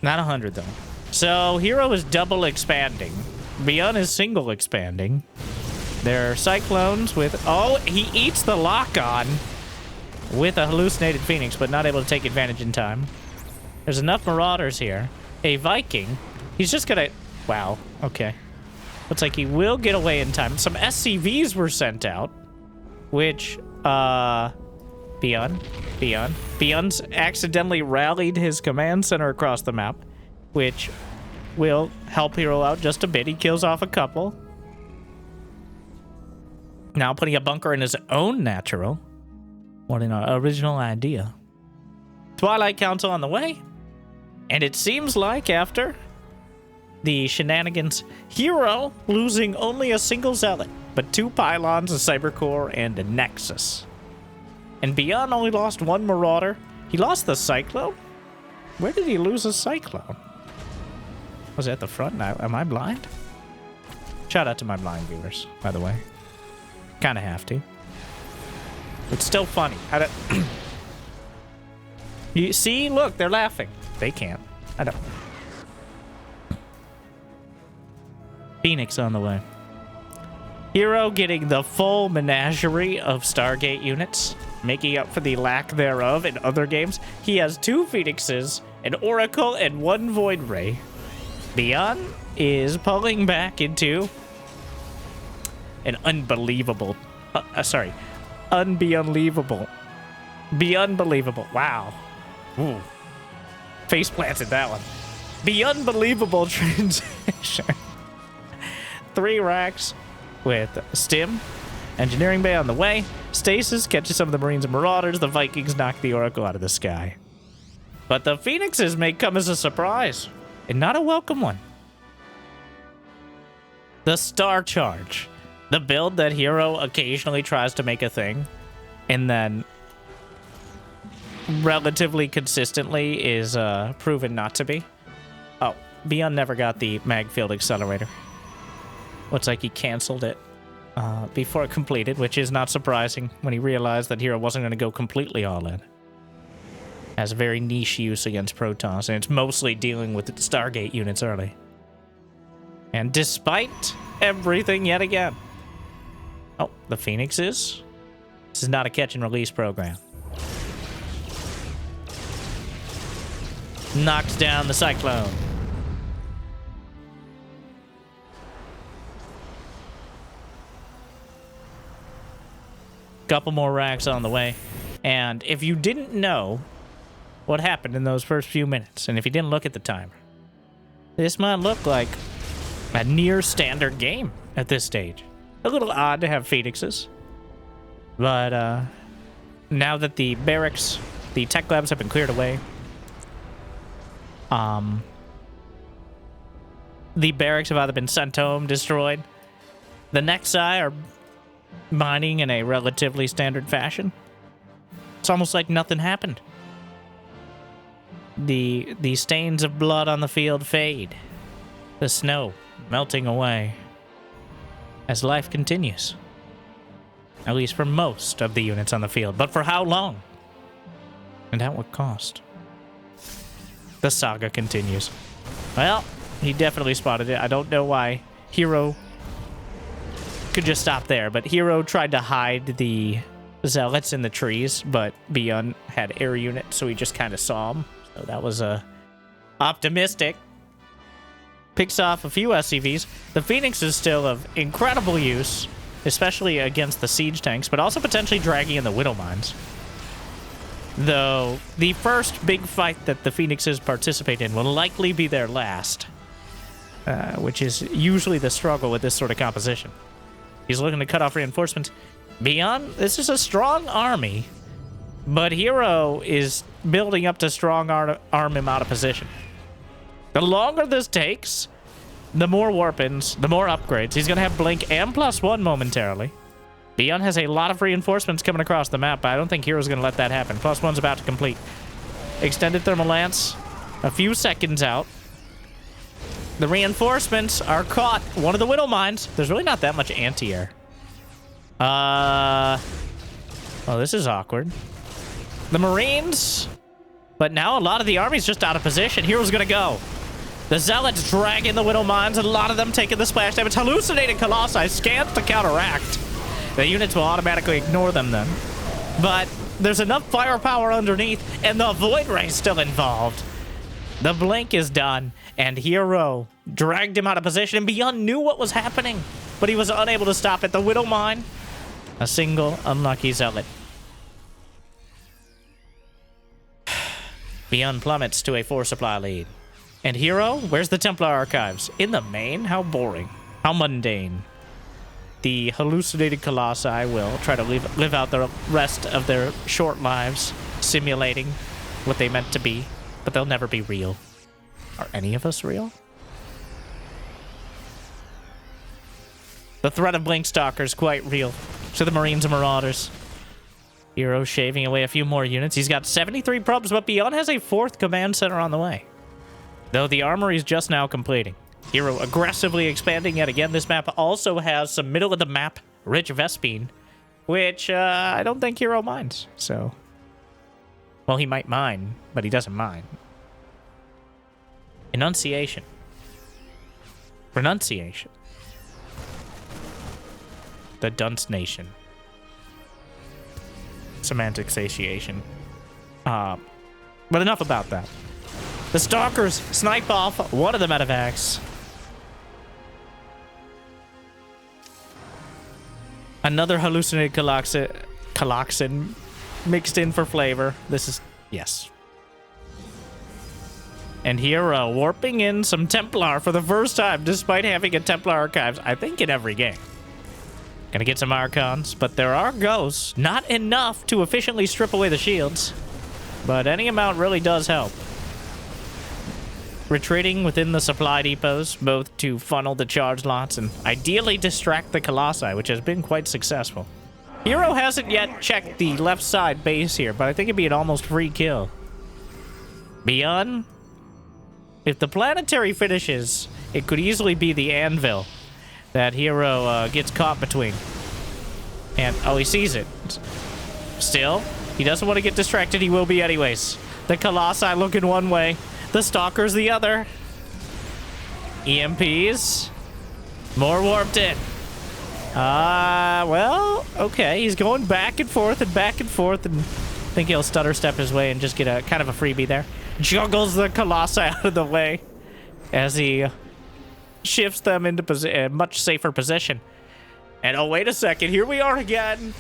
Not 100, though. So, herO is double expanding. ByuN is single expanding. There are Cyclones with... Oh, he eats the lock-on with a hallucinated Phoenix, but not able to take advantage in time. There's enough Marauders here. A Viking. He's just gonna... Wow. Okay. Looks like he will get away in time. Some SCVs were sent out, which... ByuN's accidentally rallied his command center across the map, which will help herO out just a bit. He kills off a couple. Now putting a bunker in his own natural. What an original idea. Twilight Council on the way. And it seems like after the shenanigans, herO losing only a single zealot but 2 pylons, a cyber core, and a nexus. And ByuN only lost 1 marauder. He lost the cyclone? Where did he lose a cyclone? Was it at the front? Now, am I blind? Shout out to my blind viewers, by the way. Kind of have to. It's still funny. You see? Look, they're laughing. They can't. I don't. Phoenix on the way. herO getting the full menagerie of Stargate units, making up for the lack thereof in other games. He has 2 Phoenixes, an Oracle, and 1 Void Ray. ByuN is pulling back into an unbelievable... unbelievable. ByuNbelievable. Wow. Ooh. Face planted that one. ByuNbelievable transition. 3 racks with Stim. Engineering Bay on the way. Stasis catches some of the Marines and Marauders. The Vikings knock the Oracle out of the sky. But the Phoenixes may come as a surprise. And not a welcome one. The Star Charge. The build that herO occasionally tries to make a thing. And then relatively consistently is proven not to be. Oh, ByuN never got the mag field accelerator. Looks like he canceled it before it completed, which is not surprising when he realized that herO wasn't going to go completely all in. Has a very niche use against Protoss, and it's mostly dealing with the Stargate units early. And despite everything yet again. Oh, the Phoenixes? This is not a catch and release program. Knocks down the Cyclone. Couple more racks on the way. And if you didn't know what happened in those first few minutes, and if you didn't look at the timer, this might look like a near standard game at this stage. A little odd to have Phoenixes. But now that the barracks, the tech labs have been cleared away, the barracks have either been sent home, destroyed. The Nexi are mining in a relatively standard fashion. It's almost like nothing happened. The stains of blood on the field fade. The snow melting away as life continues. At least for most of the units on the field. But for how long? And at what cost? The saga continues. Well, he definitely spotted it. I don't know why herO could just stop there, but herO tried to hide the zealots in the trees, but ByuN had air unit, so he just kind of saw them. So that was optimistic. Picks off a few SCVs. The Phoenix is still of incredible use, especially against the siege tanks, but also potentially dragging in the Widow Mines. Though the first big fight that the Phoenixes participate in will likely be their last, which is usually the struggle with this sort of composition. He's looking to cut off reinforcements. ByuN, this is a strong army, but herO is building up to strong arm him out of position. The longer this takes, the more warpins, the more upgrades. He's going to have Blink and +1 momentarily. ByuN has a lot of reinforcements coming across the map, but I don't think herO's going to let that happen. +1's about to complete. Extended Thermal Lance, a few seconds out. The reinforcements are caught. One of the Widow Mines. There's really not that much anti-air. Well, this is awkward. The Marines. But now a lot of the army's just out of position. herO's going to go. The Zealots dragging the Widow Mines, and a lot of them taking the splash damage. Hallucinating Colossi scans to counteract. The units will automatically ignore them then. But there's enough firepower underneath, and the Void Ray's still involved. The Blink is done, and herO dragged him out of position, and ByuN knew what was happening, but he was unable to stop it. The Widow Mine, a single unlucky Zealot. ByuN plummets to a 4-supply lead. And herO, where's the Templar Archives? In the main? How boring. How mundane. The hallucinated Colossi will try to live out the rest of their short lives, simulating what they meant to be, but they'll never be real. Are any of us real? The threat of Blink Stalker is quite real to the Marines and Marauders. herO shaving away a few more units. He's got 73 probes, but ByuN has a 4th command center on the way. Though the armory is just now completing. herO aggressively expanding yet again. This map also has some middle-of-the-map rich Vespene, which I don't think herO minds, so... Well, he might mind, but he doesn't mind. Enunciation. Renunciation. The Dunce Nation. Semantic satiation. But enough about that. The Stalkers snipe off one of the medevacs. Another hallucinated Caloxin mixed in for flavor. This is... yes. And herO warping in some Templar for the first time, despite having a Templar Archives, I think, in every game. Gonna get some Archons, but there are Ghosts. Not enough to efficiently strip away the shields, but any amount really does help. Retreating within the supply depots, both to funnel the charge lots and ideally distract the Colossi, which has been quite successful. herO hasn't yet checked the left side base here, but I think it'd be an almost free kill. ByuN, if the planetary finishes, it could easily be the anvil that herO gets caught between. And, oh, he sees it. Still, he doesn't want to get distracted. He will be anyways. The Colossi looking one way. The Stalkers the other. EMPs. More warped in. Well, okay. He's going back and forth and back and forth, and I think he'll stutter step his way and just get a kind of a freebie there. Juggles the Colossi out of the way as he shifts them into a much safer position. And oh, wait a second. Here we are again.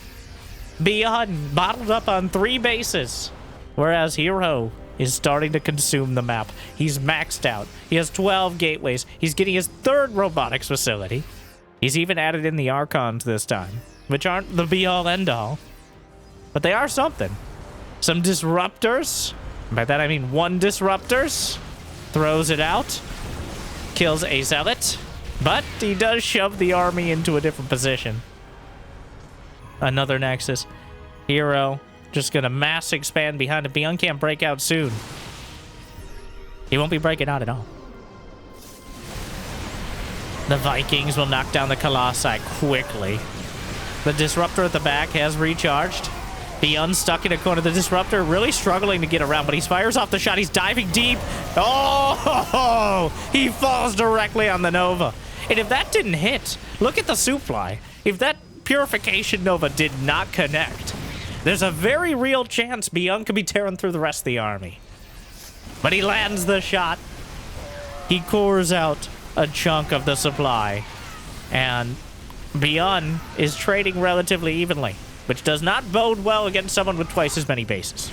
ByuN bottled up on 3 bases, whereas herO is starting to consume the map. He's maxed out. He has 12 gateways. He's getting his 3rd robotics facility. He's even added in the Archons this time, which aren't the be-all, end-all, but they are something. Some disruptors. By that I mean 1 disruptors. Throws it out. Kills a zealot. But he does shove the army into a different position. Another Nexus. herO just gonna mass expand behind it. ByuN can't break out soon. He won't be breaking out at all. The Vikings will knock down the Colossi quickly. The Disruptor at the back has recharged. ByuN stuck in a corner. The Disruptor really struggling to get around, but he fires off the shot. He's diving deep. Oh! He falls directly on the Nova. And if that didn't hit, look at the supply. If that Purification Nova did not connect, there's a very real chance ByuN could be tearing through the rest of the army. But he lands the shot. He cores out a chunk of the supply. And ByuN is trading relatively evenly, which does not bode well against someone with twice as many bases.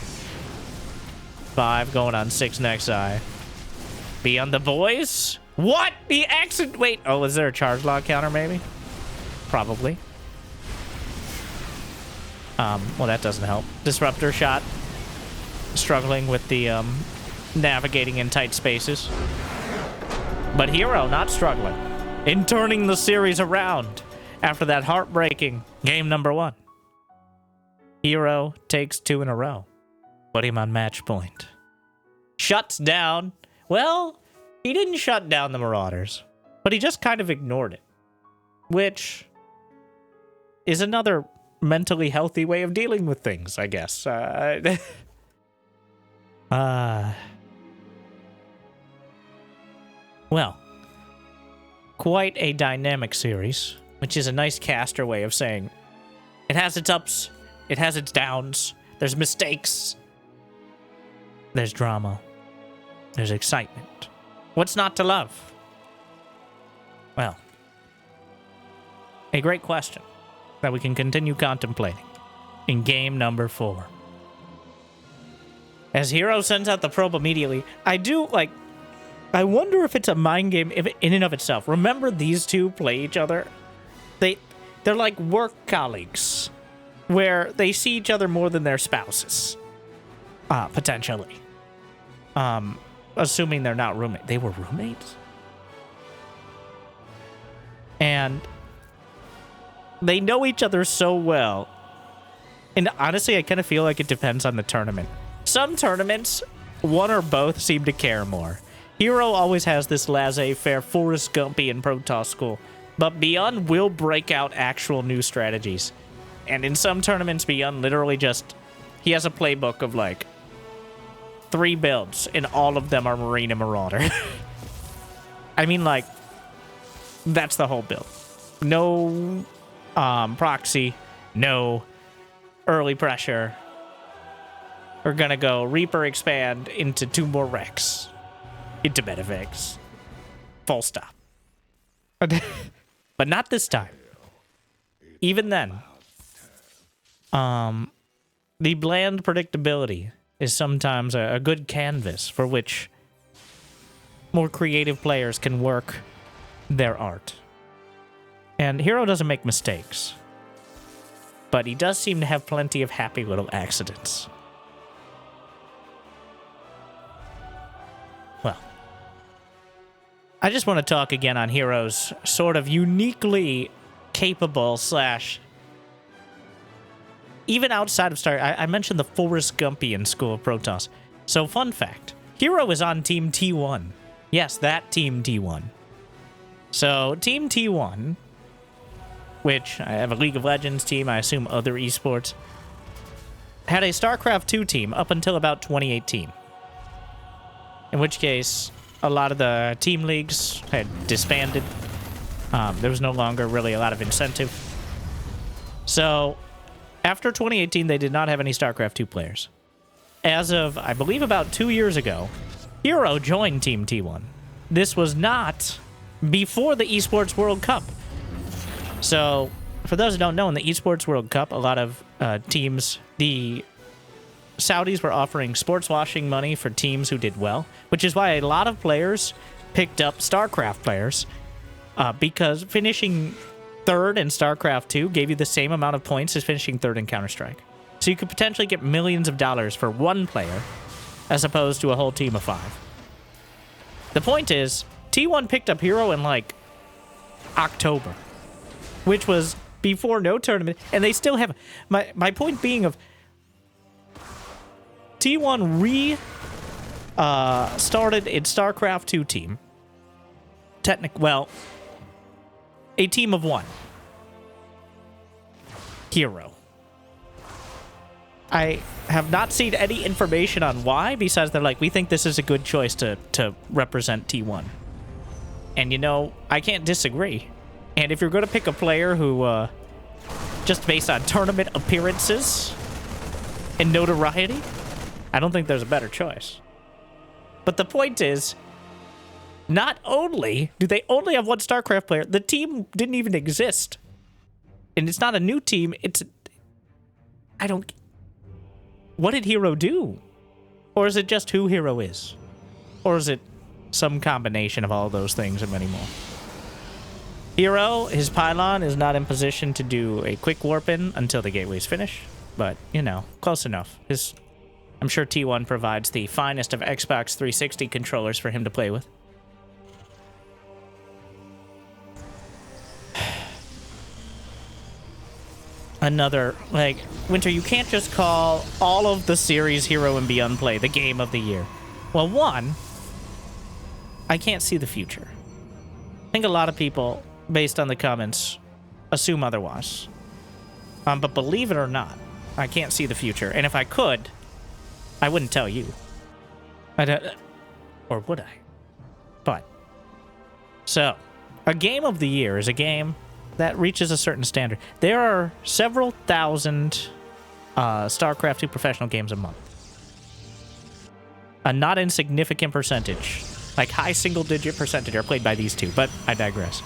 5 going on 6 Nexi. ByuN the boys. What? The exit. Wait. Oh, is there a charge log counter maybe? Probably. Well, that doesn't help. Disruptor shot. Struggling with the navigating in tight spaces. But herO not struggling in turning the series around after that heartbreaking game number 1. herO takes 2 in a row. Put him on match point. Shuts down. Well, he didn't shut down the Marauders, but he just kind of ignored it, which is another mentally healthy way of dealing with things, I guess. Well, quite a dynamic series, which is a nice caster way of saying it has its ups, it has its downs, there's mistakes, there's drama, there's excitement. What's not to love? Well, a great question that we can continue contemplating in game number 4. As herO sends out the probe immediately, I wonder if it's a mind game in and of itself. Remember, these two play each other? They're like work colleagues, where they see each other more than their spouses. Potentially. Assuming they're not roommates. They were roommates? And They know each other so well. And honestly, I kind of feel like it depends on the tournament. Some tournaments, one or both seem to care more. herO always has this laissez-faire Forrest Gumpian Protoss school, but ByuN will break out actual new strategies. And in some tournaments, ByuN literally just... He has a playbook of like 3 builds, and all of them are Marine and Marauder. I mean, like, that's the whole build. No proxy, no early pressure. We're gonna go Reaper expand into 2 more Rex. Into Metavex. Full stop. But not this time. Even then, the bland predictability is sometimes a good canvas for which more creative players can work their art. And herO doesn't make mistakes, but he does seem to have plenty of happy little accidents. Well, I just want to talk again on herO's sort of uniquely capable slash... Even outside of Star... I mentioned the Forrest Gumpian school of Protoss. So, fun fact. herO is on Team T1. Yes, that Team T1. So, Team T1, which I have a League of Legends team, I assume other esports, had a StarCraft 2 team up until about 2018. In which case, a lot of the team leagues had disbanded. There was no longer really a lot of incentive. So... After 2018, they did not have any StarCraft 2 players. As of, I believe, about 2 years ago, herO joined Team T1. This was not before the Esports World Cup. So, for those who don't know, in the Esports World Cup, a lot of teams, the Saudis were offering sports washing money for teams who did well, which is why a lot of players picked up StarCraft players, because finishing... 3rd in StarCraft 2 gave you the same amount of points as finishing 3rd in Counter-Strike. So you could potentially get millions of dollars for one player, as opposed to a whole team of 5. The point is, T1 picked up herO in, like, October, which was before no tournament, and they still have... My point being of... T1 started its StarCraft 2 team. Well... A team of 1. herO. I have not seen any information on why, besides they're like, we think this is a good choice to represent T1. And, you know, I can't disagree. And if you're going to pick a player who, just based on tournament appearances and notoriety, I don't think there's a better choice. But the point is... Not only do they only have one StarCraft player, the team didn't even exist. And it's not a new team, it's... What did herO do? Or is it just who herO is? Or is it some combination of all those things and many more? herO, his pylon, is not in position to do a quick warp in until the gateways finish. But, you know, close enough. I'm sure T1 provides the finest of Xbox 360 controllers for him to play with. Another, like, Winter, you can't just call all of the series herO and ByuN play the game of the year. Well, one, I can't see the future. I think a lot of people, based on the comments, assume otherwise. But believe it or not, I can't see the future. And if I could, I wouldn't tell you. Or would I? But, so, a game of the year is a game that reaches a certain standard. There are several thousand StarCraft 2 professional games a month. A not insignificant percentage, like high single-digit percentage, are played by these two, but I digress.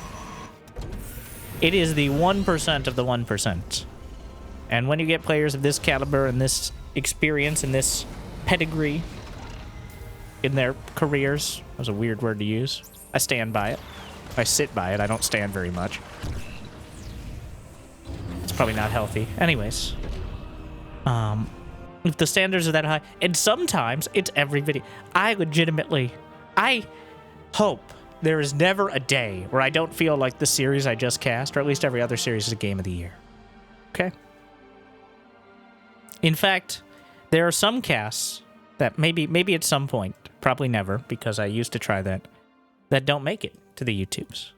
It is the 1% of the 1%. And when you get players of this caliber and this experience and this pedigree in their careers, that was a weird word to use. I stand by it. I sit by it. I don't stand very much. It's probably not healthy. Anyways. If the standards are that high, and sometimes it's every video. I hope there is never a day where I don't feel like the series I just cast, or at least every other series, is a game of the year. Okay? In fact, there are some casts that maybe at some point, probably never, because I used to try that don't make it to the YouTubes.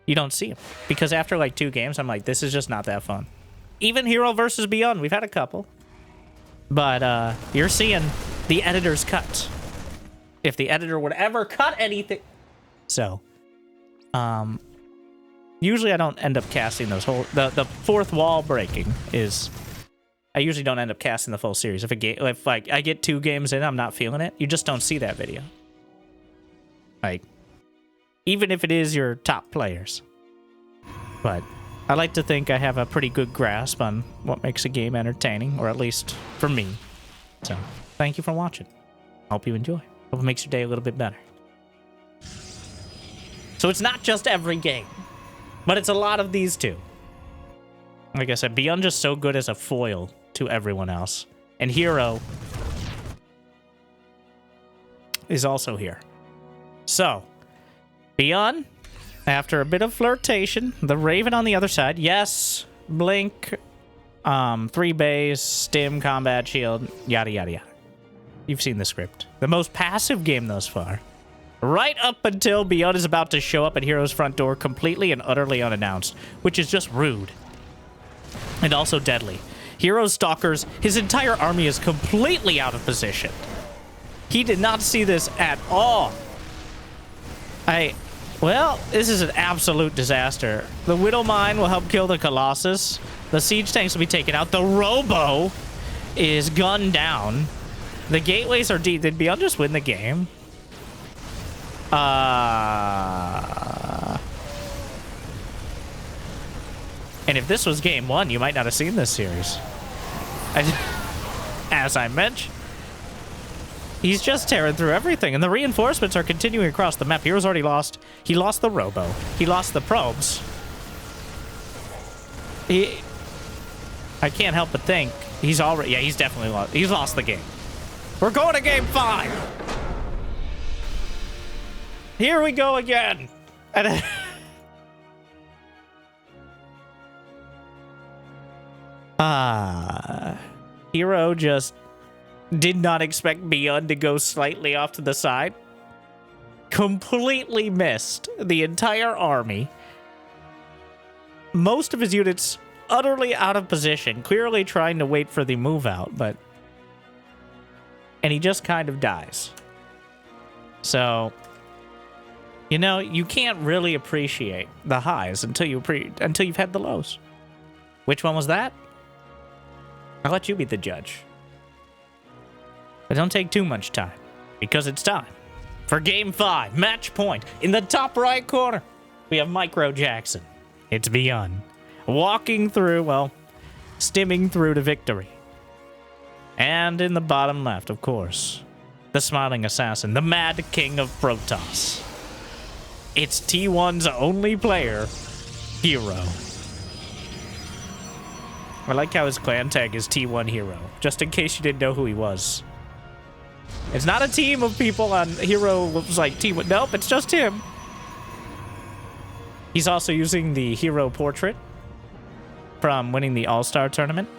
You don't see them. Because after like 2 games, I'm like, this is just not that fun. Even herO versus ByuN, we've had a couple. But you're seeing the editor's cut. If the editor would ever cut anything. So, usually I don't end up casting those whole... The fourth wall breaking is... I usually don't end up casting the full series. If like I get 2 games in, I'm not feeling it, you just don't see that video. Like, even if it is your top players. But I like to think I have a pretty good grasp on what makes a game entertaining, or at least for me. So, thank you for watching. Hope you enjoy. Hope it makes your day a little bit better. So it's not just every game, but it's a lot of these too. Like I said, ByuN just so good as a foil to everyone else. And herO is also here. So, ByuN, after a bit of flirtation, the Raven on the other side. Yes, Blink, 3 base, Stim, Combat Shield, yada, yada, yada. You've seen the script. The most passive game thus far. Right up until ByuN is about to show up at herO's front door completely and utterly unannounced, which is just rude. And also deadly. herO's stalkers, his entire army is completely out of position. He did not see this at all. Well, this is an absolute disaster. The Widow Mine will help kill the Colossus. The siege tanks will be taken out. The Robo is gunned down. The gateways are deep. Did ByuN just win the game? And if this was game 1, you might not have seen this series. As I mentioned, he's just tearing through everything, and the reinforcements are continuing across the map. herO's already lost. He lost the Robo. He lost the probes. I can't help but think he's already... Yeah, he's definitely lost. He's lost the game. We're going to game 5. Here we go again. herO just did not expect ByuN to go slightly off to the side. Completely missed the entire army. Most of his units utterly out of position, clearly trying to wait for the move out, but... And he just kind of dies. So... You know, you can't really appreciate the highs until you've had the lows. Which one was that? I'll let you be the judge. But don't take too much time, because it's time for Game 5, match point. In the top right corner, we have Micro Jackson. It's ByuN, walking through, well, stimming through to victory. And in the bottom left, of course, the smiling assassin, the mad king of Protoss. It's T1's only player, herO. I like how his clan tag is T1 herO, just in case you didn't know who he was. It's not a team of people on herO looks like T1. Nope, it's just him. He's also using the herO portrait from winning the All-Star tournament.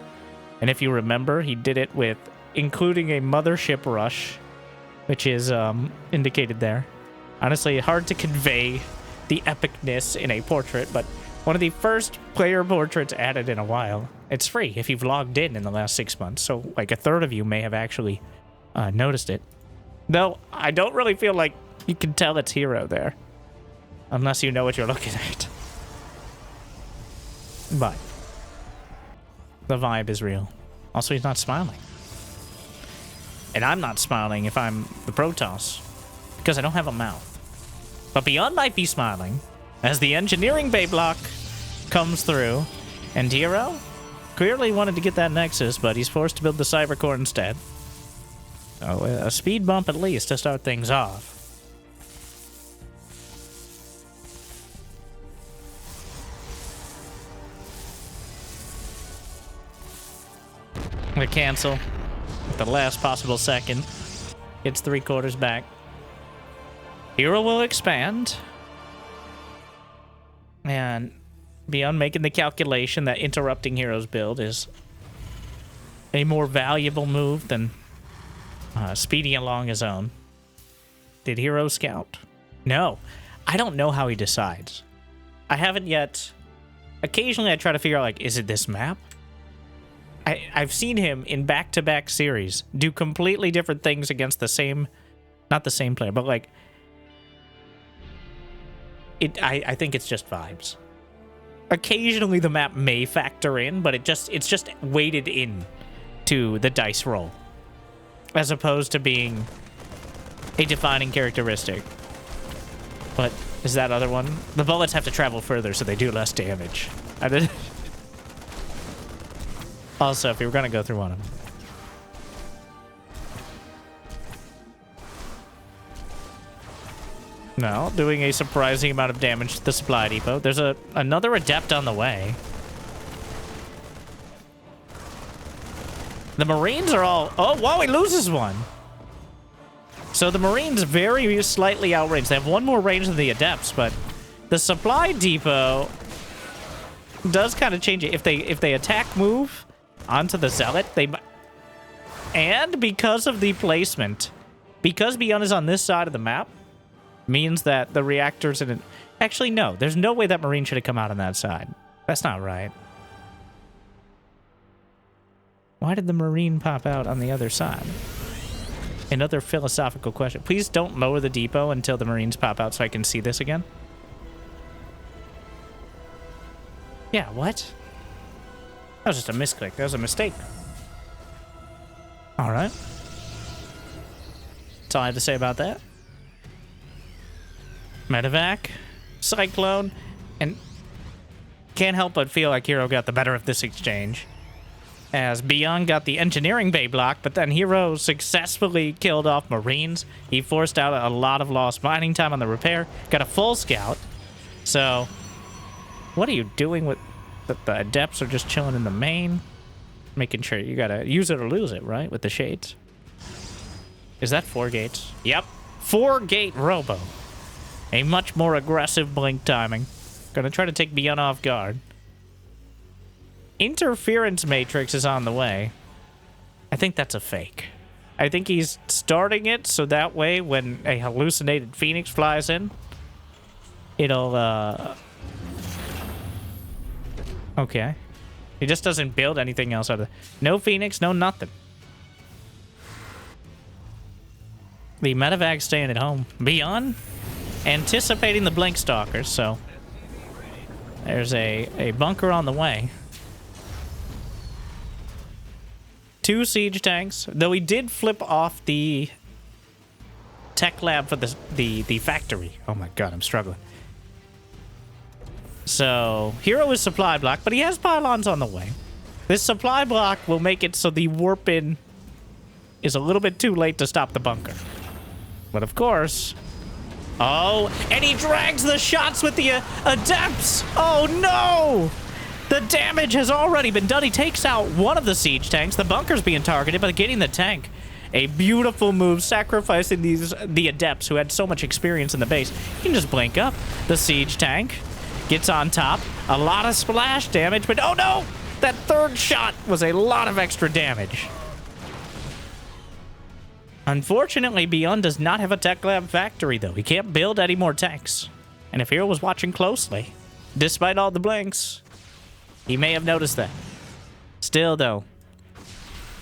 And if you remember, he did it with including a mothership rush, which is indicated there. Honestly, hard to convey the epicness in a portrait, but one of the first player portraits added in a while. It's free if you've logged in the last 6 months, so like a third of you may have actually noticed it. Though, I don't really feel like you can tell it's herO there, unless you know what you're looking at. But the vibe is real. Also, he's not smiling. And I'm not smiling if I'm the Protoss, because I don't have a mouth. But ByuN might be smiling as the engineering bay block comes through. And herO clearly wanted to get that Nexus, but he's forced to build the Cyber Core instead. So a speed bump at least to start things off. The cancel at the last possible second. Gets 3/4 back. herO will expand. And ByuN making the calculation that interrupting herO's build is a more valuable move than speeding along his own. Did herO scout? No. I don't know how he decides. I haven't yet. Occasionally I try to figure out, like, is it this map? I've seen him in back-to-back series do completely different things against the same, not the same player, but like, I think it's just vibes. Occasionally the map may factor in, but it's just weighted in to the dice roll, as opposed to being a defining characteristic. But is that other one? The bullets have to travel further, so they do less damage. Also, if you were gonna go through one of them. No, doing a surprising amount of damage to the supply depot. There's another adept on the way. The Marines are all... Oh, wow, he loses one. So the Marines very slightly outranged. They have one more range than the adepts, but the supply depot does kind of change it. If they attack move onto the Zealot, they... And because of the placement, because ByuN is on this side of the map, means that the reactors in it... Actually, no. There's no way that Marine should have come out on that side. That's not right. Why did the Marine pop out on the other side? Another philosophical question. Please don't lower the depot until the Marines pop out so I can see this again. Yeah, what? That was just a misclick. That was a mistake. Alright. That's all I have to say about that. Medevac, Cyclone, and can't help but feel like herO got the better of this exchange. As ByuN got the engineering bay block, but then herO successfully killed off Marines. He forced out a lot of lost mining time on the repair. Got a full scout. So, what are you doing with... The adepts are just chilling in the main? Making sure you gotta use it or lose it, right? With the shades. Is that 4 gates? Yep. 4-gate robo. A much more aggressive blink timing. Gonna try to take ByuN off guard. Interference matrix is on the way. I think that's a fake. I think he's starting it so that way when a hallucinated Phoenix flies in, it'll, Okay. He just doesn't build anything else out of it. No Phoenix, no nothing. The medevac staying at home. ByuN anticipating the blink stalkers, so there's a bunker on the way. 2 siege tanks, though he did flip off the tech lab for the factory. Oh my god, I'm struggling. So herO is supply block, but he has pylons on the way. This supply block will make it so the warp in is a little bit too late to stop the bunker. But of course... Oh, and he drags the shots with the adepts! Oh no! The damage has already been done. He takes out one of the siege tanks. The bunker's being targeted, but getting the tank. A beautiful move, sacrificing the adepts who had so much experience in the base. You can just blink up. The siege tank gets on top. A lot of splash damage, but oh no! That third shot was a lot of extra damage. Unfortunately, ByuN does not have a tech lab factory, though. He can't build any more tanks. And if herO was watching closely, despite all the blinks, he may have noticed that. Still, though,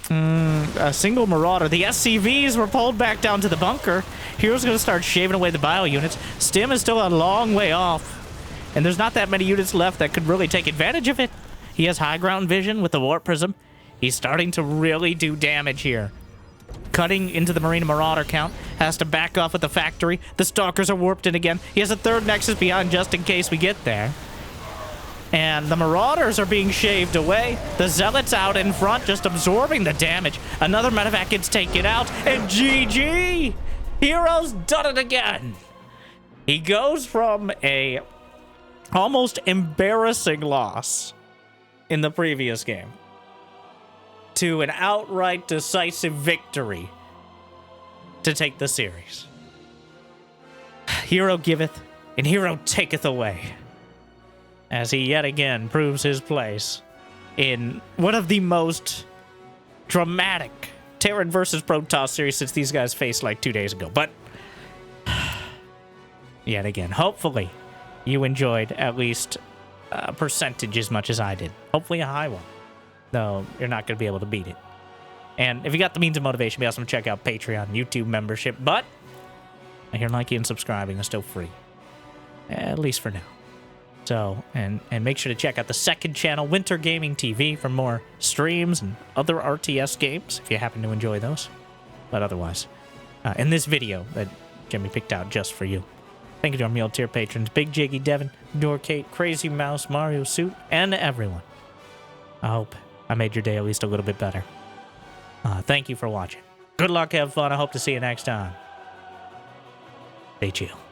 a single Marauder. The SCVs were pulled back down to the bunker. herO's going to start shaving away the bio units. Stim is still a long way off, and there's not that many units left that could really take advantage of it. He has high ground vision with the Warp Prism. He's starting to really do damage here. Cutting into the Marine Marauder count. Has to back off with the factory. The Stalkers are warped in again. He has a third Nexus beyond just in case we get there. And the Marauders are being shaved away. The Zealots out in front just absorbing the damage. Another medevac gets taken out. And GG! herO's done it again. He goes from a almost embarrassing loss in the previous game to an outright decisive victory to take the series. herO giveth, and herO taketh away. as he yet again proves his place in one of the most dramatic Terran versus Protoss series since these guys faced like 2 days ago. But yet again, hopefully you enjoyed at least a percentage as much as I did. Hopefully a high one, though you're not going to be able to beat it. And if you got the means of motivation, be awesome to check out Patreon, YouTube membership. But I hear liking and subscribing is still free, at least for now. So, and make sure to check out the second channel, Winter Gaming TV, for more streams and other RTS games, if you happen to enjoy those. But otherwise, in this video that Jimmy picked out just for you. Thank you to our meal tier patrons, Big Jiggy, Devin, Dorkate, Crazy Mouse, Mario Suit, and everyone. I hope I made your day at least a little bit better. Thank you for watching. Good luck, have fun. I hope to see you next time. Stay chill.